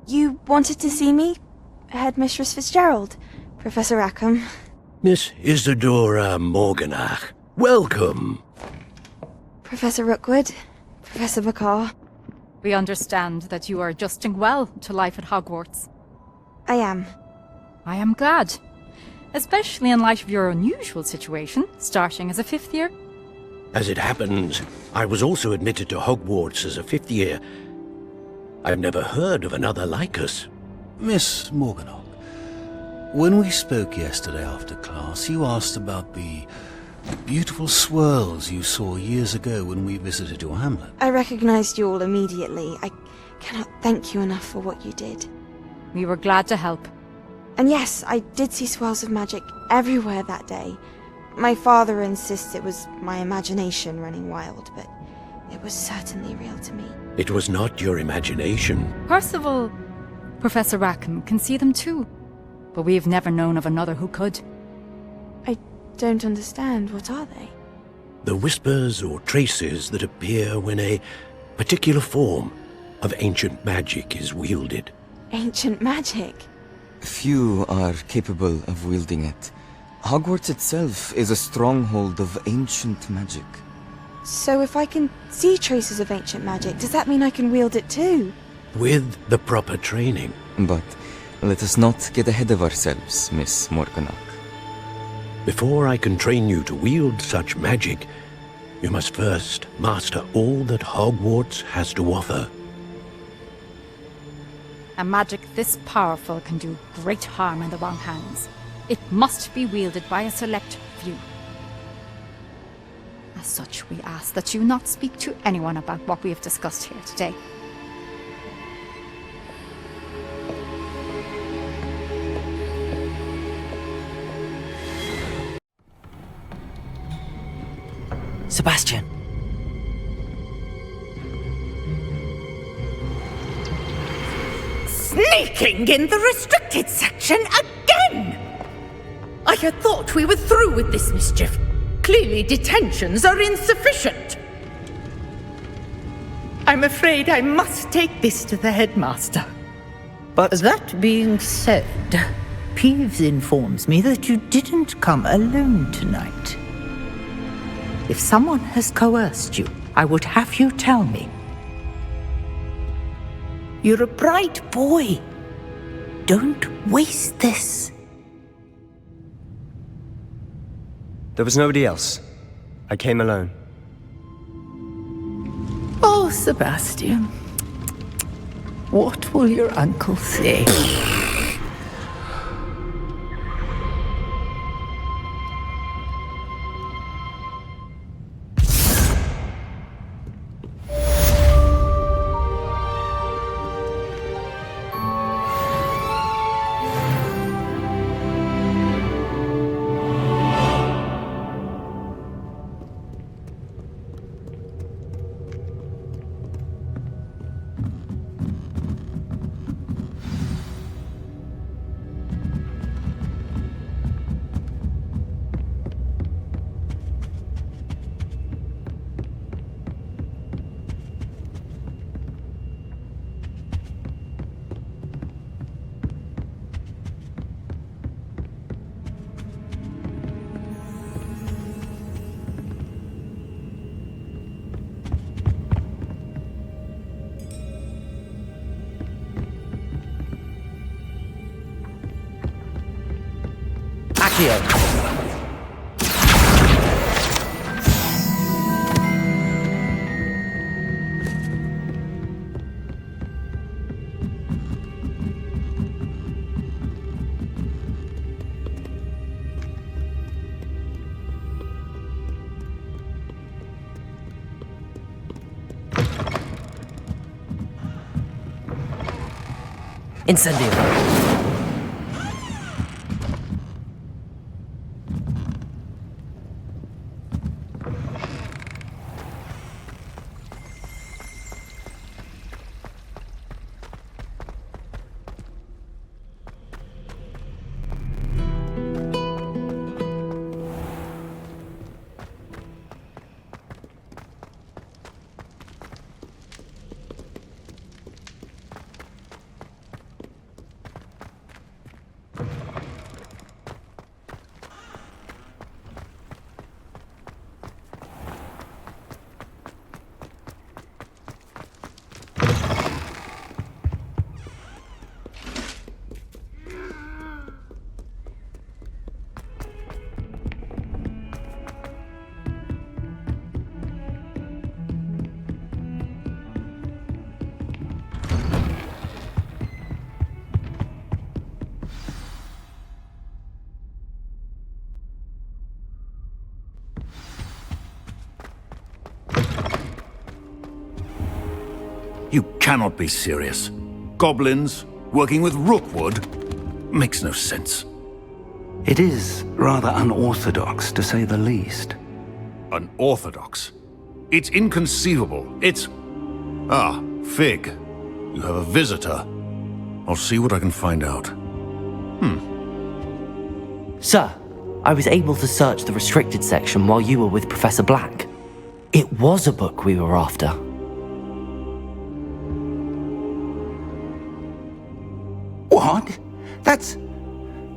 You wanted to see me? Headmistress Fitzgerald, Professor Rackham.
Miss Isadora Morganach, welcome.
Professor Rookwood, Professor Bakar.
We understand that you are adjusting well to life at Hogwarts.
I am.
I am glad. Especially in light of your unusual situation, starting as a 5th year.
As it happens, I was also admitted to Hogwarts as a 5th year. I've never heard of another like us.
Miss Morganock, when we spoke yesterday after class, you asked about the beautiful swirls you saw years ago when we visited your hamlet.
I recognized you all immediately. I cannot thank you enough for what you did.
We were glad to help.
And yes, I did see swirls of magic everywhere that day. My father insists it was my imagination running wild, but it was certainly real to me.
It was not your imagination.
Percival, Professor Rackham can see them too. But we've never known of another who could.
I don't understand. What are they?
The whispers or traces that appear when a particular form of ancient magic is wielded.
Ancient magic?
Few are capable of wielding it. Hogwarts itself is a stronghold of ancient magic.
So if I can see traces of ancient magic, does that mean I can wield it too?
With the proper training.
But let us not get ahead of ourselves, Miss Morganock.
Before I can train you to wield such magic, you must first master all that Hogwarts has to offer.
A magic this powerful can do great harm in the wrong hands. It must be wielded by a select few. As such, we ask that you not speak to anyone about what we have discussed here today.
Sebastian.
Sneaking in the restricted section again! I had thought we were through with this mischief. Clearly detentions are insufficient. I'm afraid I must take this to the headmaster.
But that being said, Peeves informs me that you didn't come alone tonight. If someone has coerced you, I would have you tell me. You're a bright boy. Don't waste this.
There was nobody else. I came alone.
Oh, Sebastian. What will your uncle say?
Accio. Incendio.
You cannot be serious. Goblins working with Rookwood? Makes no sense.
It is rather unorthodox, to say the least.
Unorthodox? It's inconceivable. It's... Ah, Fig. You have a visitor. I'll see what I can find out.
Sir, I was able to search the restricted section while you were with Professor Black. It was a book we were after.
What? That's...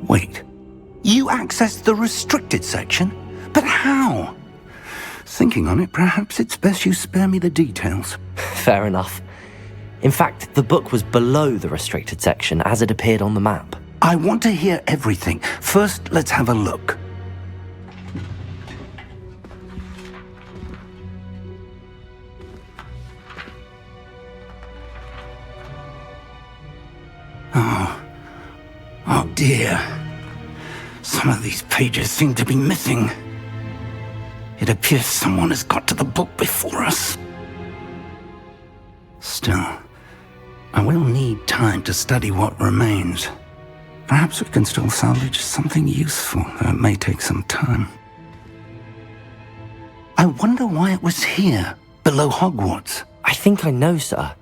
Wait. You accessed the restricted section? But how? Thinking on it, perhaps it's best you spare me the details.
Fair enough. In fact, the book was below the restricted section as it appeared on the map.
I want to hear everything. First, let's have a look. Oh dear. Some of these pages seem to be missing. It appears someone has got to the book before us. Still, I will need time to study what remains. Perhaps we can still salvage something useful, though it may take some time. I wonder why it was here, below Hogwarts.
I think I know, sir.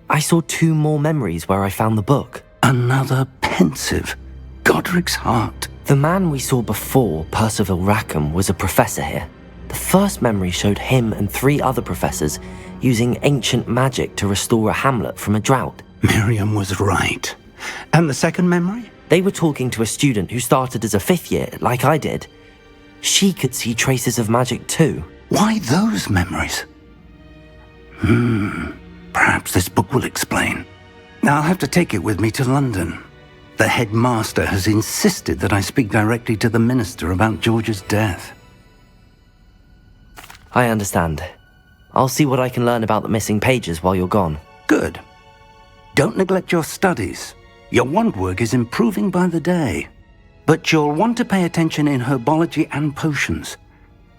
I saw 2 more memories where I found the book.
Another pensive. Godric's heart.
The man we saw before, Percival Rackham, was a professor here. The first memory showed him and 3 other professors using ancient magic to restore a hamlet from a drought.
Miriam was right. And the second memory?
They were talking to a student who started as a 5th year, like I did. She could see traces of magic too.
Why those memories? Perhaps this book will explain. I'll have to take it with me to London. The headmaster has insisted that I speak directly to the minister about George's death.
I understand. I'll see what I can learn about the missing pages while you're gone.
Good. Don't neglect your studies. Your wand work is improving by the day. But you'll want to pay attention in herbology and potions.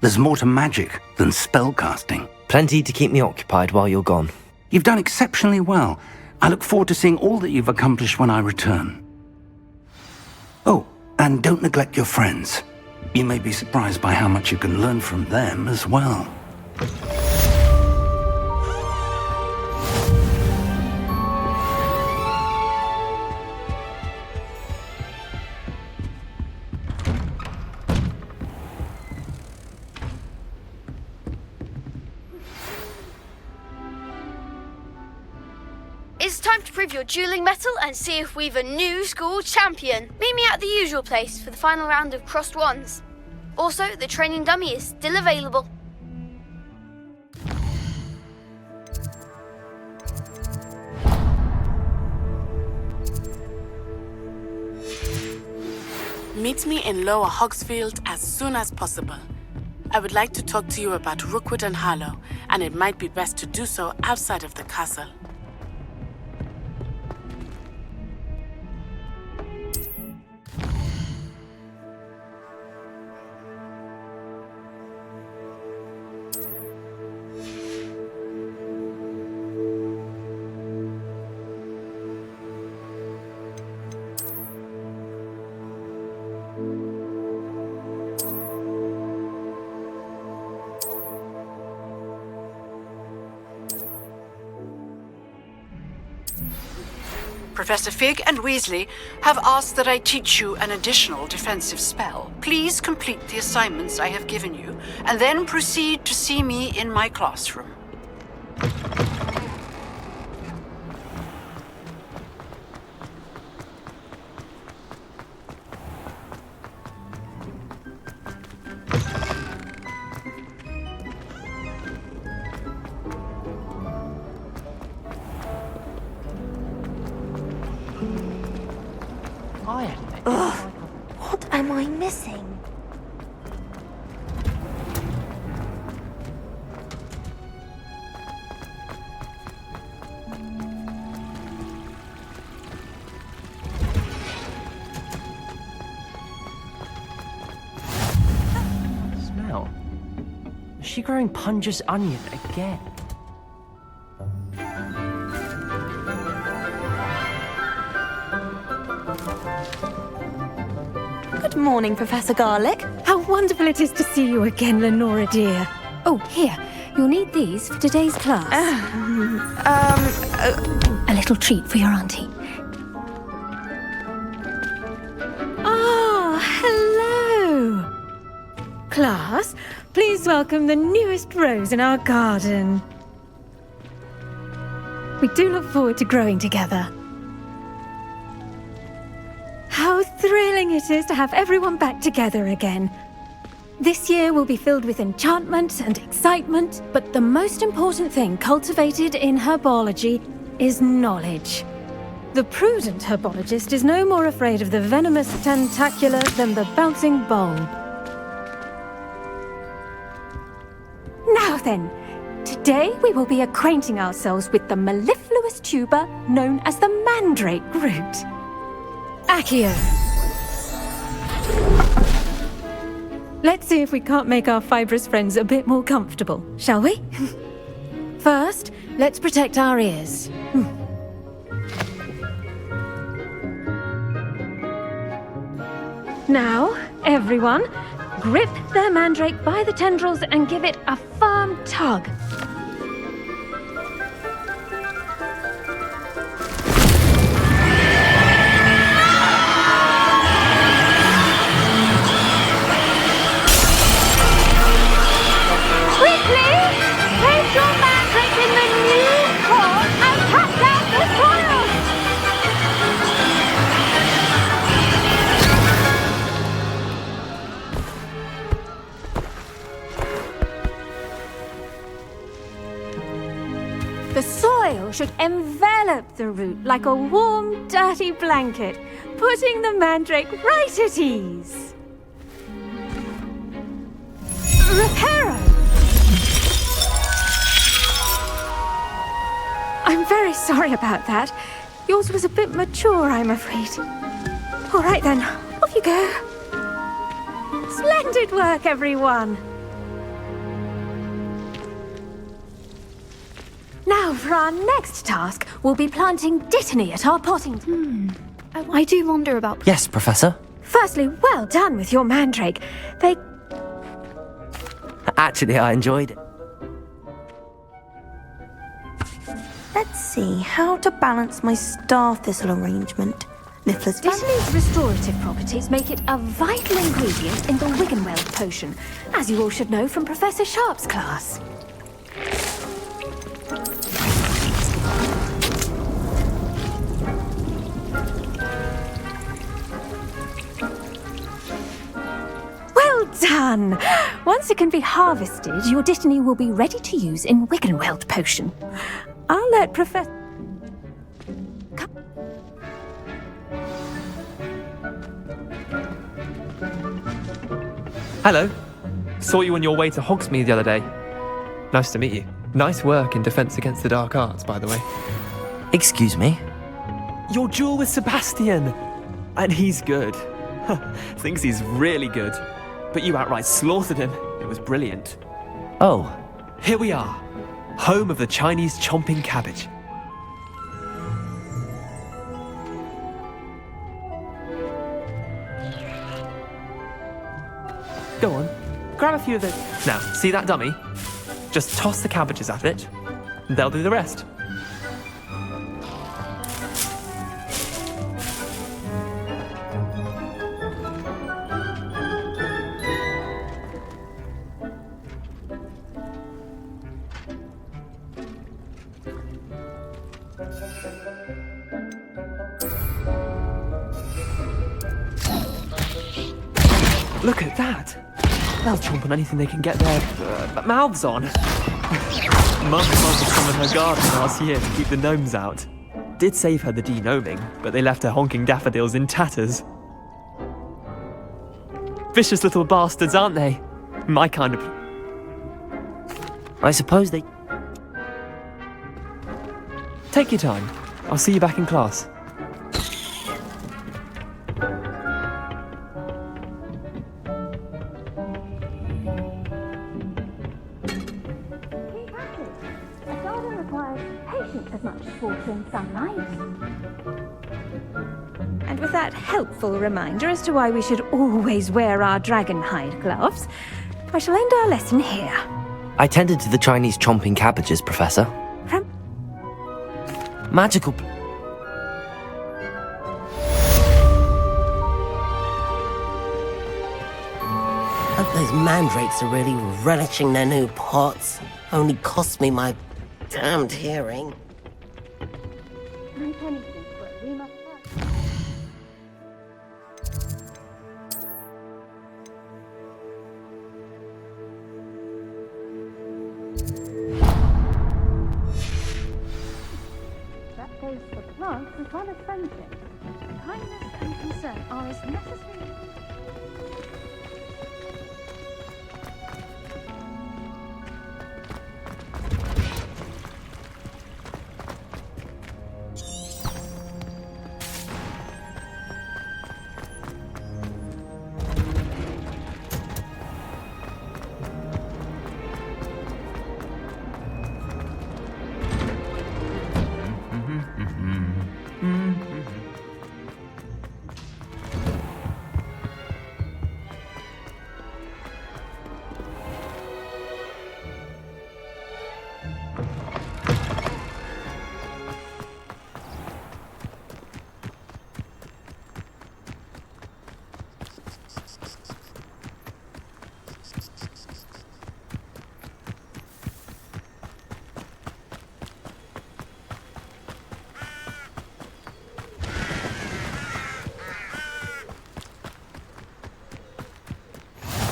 There's more to magic than spellcasting.
Plenty to keep me occupied while you're gone.
You've done exceptionally well. I look forward to seeing all that you've accomplished when I return. Oh, and don't neglect your friends. You may be surprised by how much you can learn from them as well.
It's time to prove your dueling mettle and see if we've a new school champion. Meet me at the usual place for the final round of crossed wands. Also, the training dummy is still available.
Meet me in Lower Hogsfield as soon as possible. I would like to talk to you about Rookwood and Harlow, and it might be best to do so outside of the castle.
Professor Fig and Weasley have asked that I teach you an additional defensive spell. Please complete the assignments I have given you, and then proceed to see me in my classroom.
Ugh, what am I missing?
Smell. Is she growing Punja's onion again?
Morning, Professor Garlic.
How wonderful it is to see you again, Lenora dear. Oh, here. You'll need these for today's class. A little treat for your auntie. Ah, hello. Class, please welcome the newest rose in our garden. We do look forward to growing together. How thrilling it is to have everyone back together again. This year will be filled with enchantment and excitement, but the most important thing cultivated in herbology is knowledge. The prudent herbologist is no more afraid of the venomous tentacula than the bouncing bulb. Now then, today we will be acquainting ourselves with the mellifluous tuber known as the mandrake root. Accio. Let's see if we can't make our fibrous friends a bit more comfortable, shall we? First, let's protect our ears. Now, everyone, grip their mandrake by the tendrils and give it a firm tug. The soil should envelop the root like a warm, dirty blanket, putting the mandrake right at ease. Reparo! I'm very sorry about that. Yours was a bit mature, I'm afraid. All right then, off you go. Splendid work, everyone. Now, for our next task, we'll be planting Dittany at our potting.
I do wonder about...
Yes, Professor?
Firstly, well done with your mandrake. They...
Actually, I enjoyed it.
Let's see how to balance my star thistle arrangement. Niffler's
Dittany's restorative properties make it a vital ingredient in the Wiggenweld potion, as you all should know from Professor Sharp's class. Well done! Once it can be harvested, your Dittany will be ready to use in Wiggenweld potion. I'll let Professor...
Hello. Saw you on your way to Hogsmeade the other day. Nice to meet you. Nice work in Defense Against the Dark Arts, by the way.
Excuse me?
Your duel with Sebastian! And he's good. Thinks he's really good. But you outright slaughtered him. It was brilliant.
Oh.
Here we are. Home of the Chinese chomping cabbage. Go on, grab a few of those. Now, see that dummy? Just toss the cabbages at it, and they'll do the rest. Look at that! They'll chomp on anything they can get their mouths on. Mum planted some in her garden last year to keep the gnomes out. Did save her the de-gnoming, but they left her honking daffodils in tatters. Vicious little bastards, aren't they? My kind of...
I suppose they...
Take your time. I'll see you back in class.
As much as water and sunlight.
And
with that helpful reminder as to why we should always wear our dragonhide gloves, I shall end our lesson here.
I tended to the Chinese chomping cabbages, Professor. Magical...
Hope those mandrakes are really relishing their new pots. Only cost me my damned hearing.
That goes for plants as well as friendship. Kindness and concern are as necessary.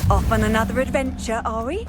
Off on another adventure, are we?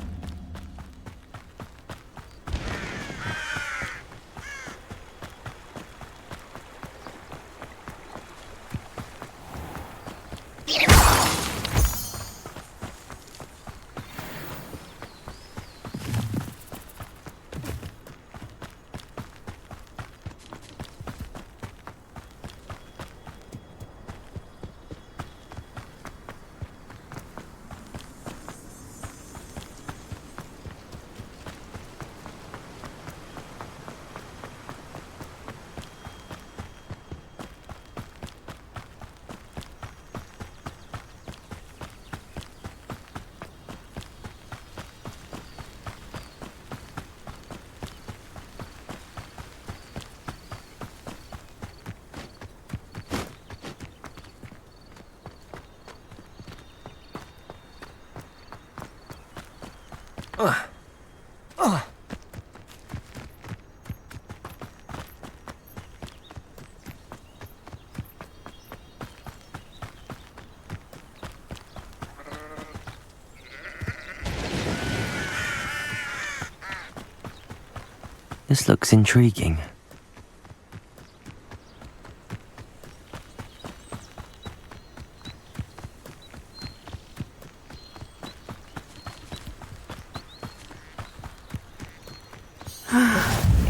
This looks intriguing.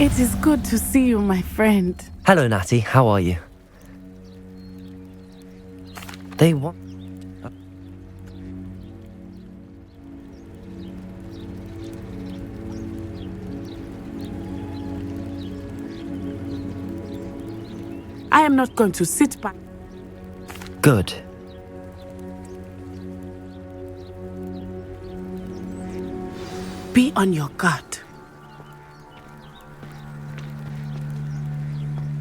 It is good to see you, my friend.
Hello, Natty. How are you? They want...
I am not going to sit back.
Good.
Be on your guard.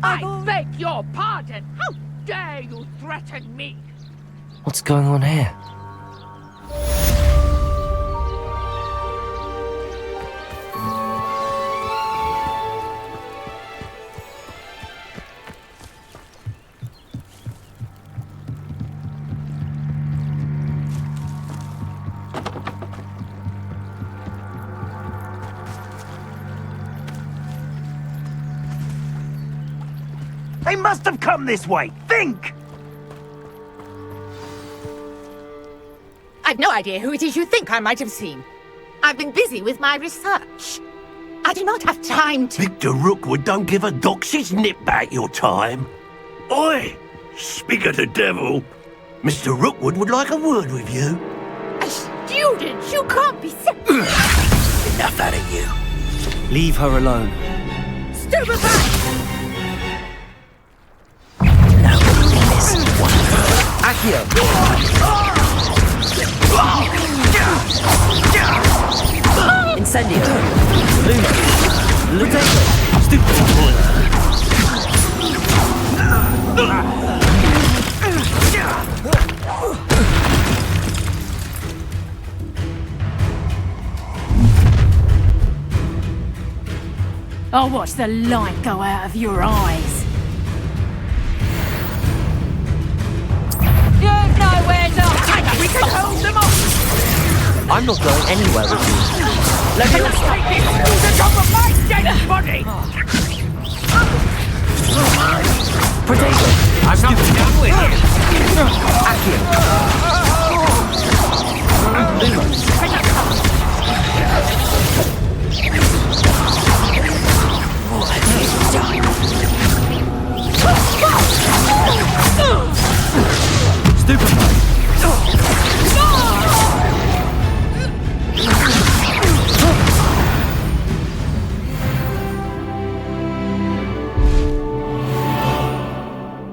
I beg your pardon! How dare you threaten me?
What's going on here?
They must have come this way. Think!
I've no idea who it is you think I might have seen. I've been busy with my research. I do not have time to...
Victor Rookwood don't give a doxy's nip back your time. Oi! Speak of the devil. Mr. Rookwood would like a word with you.
A student? You can't be so...
Enough out of you.
Leave her alone.
Stupefy!
Now listen, what
Incendio. Luteco. Stupid.
I'll watch the light go out of your eyes. You've nowhere to hide. We can hold them off.
I'm not going anywhere with you. Let me
take this to the top of my dead body!
Potato.
I'm not done with you.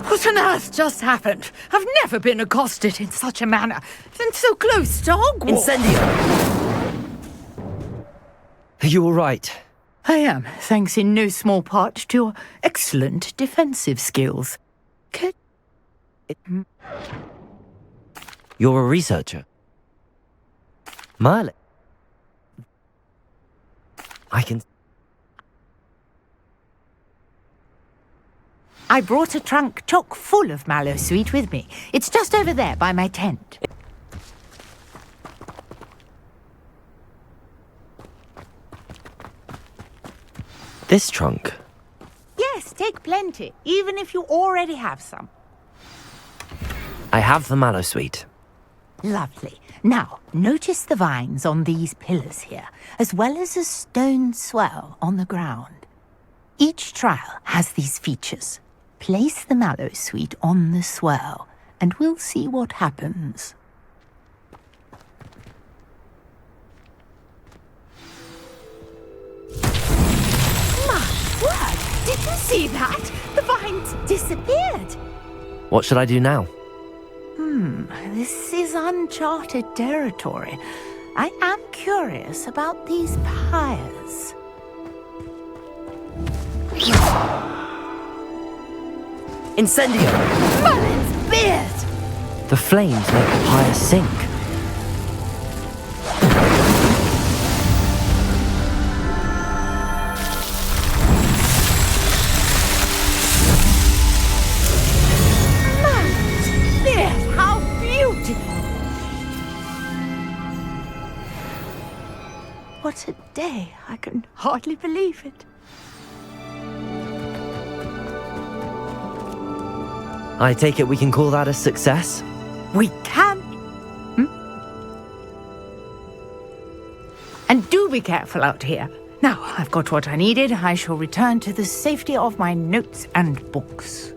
What on earth just happened? I've never been accosted in such a manner, and so close to Hogwarts.
Incendio! Are you all right?
I am, thanks in no small part to your excellent defensive skills.
You're a researcher. Merlin. I can...
I brought a trunk chock full of mallow sweet with me. It's just over there by my tent.
This trunk?
Yes, take plenty, even if you already have some.
I have the mallow sweet.
Lovely. Now, notice the vines on these pillars here, as well as a stone swell on the ground. Each trial has these features. Place the mallow sweet on the swell, and we'll see what happens. My word! Did you see that? The vines disappeared.
What should I do now?
This is uncharted territory. I am curious about these pyres.
Incendio!
Merlin's beard!
The flames make the pyre sink.
Merlin's beard! How beautiful! What a day! I can hardly believe it.
I take it we can call that a success?
We can. And do be careful out here. Now, I've got what I needed. I shall return to the safety of my notes and books.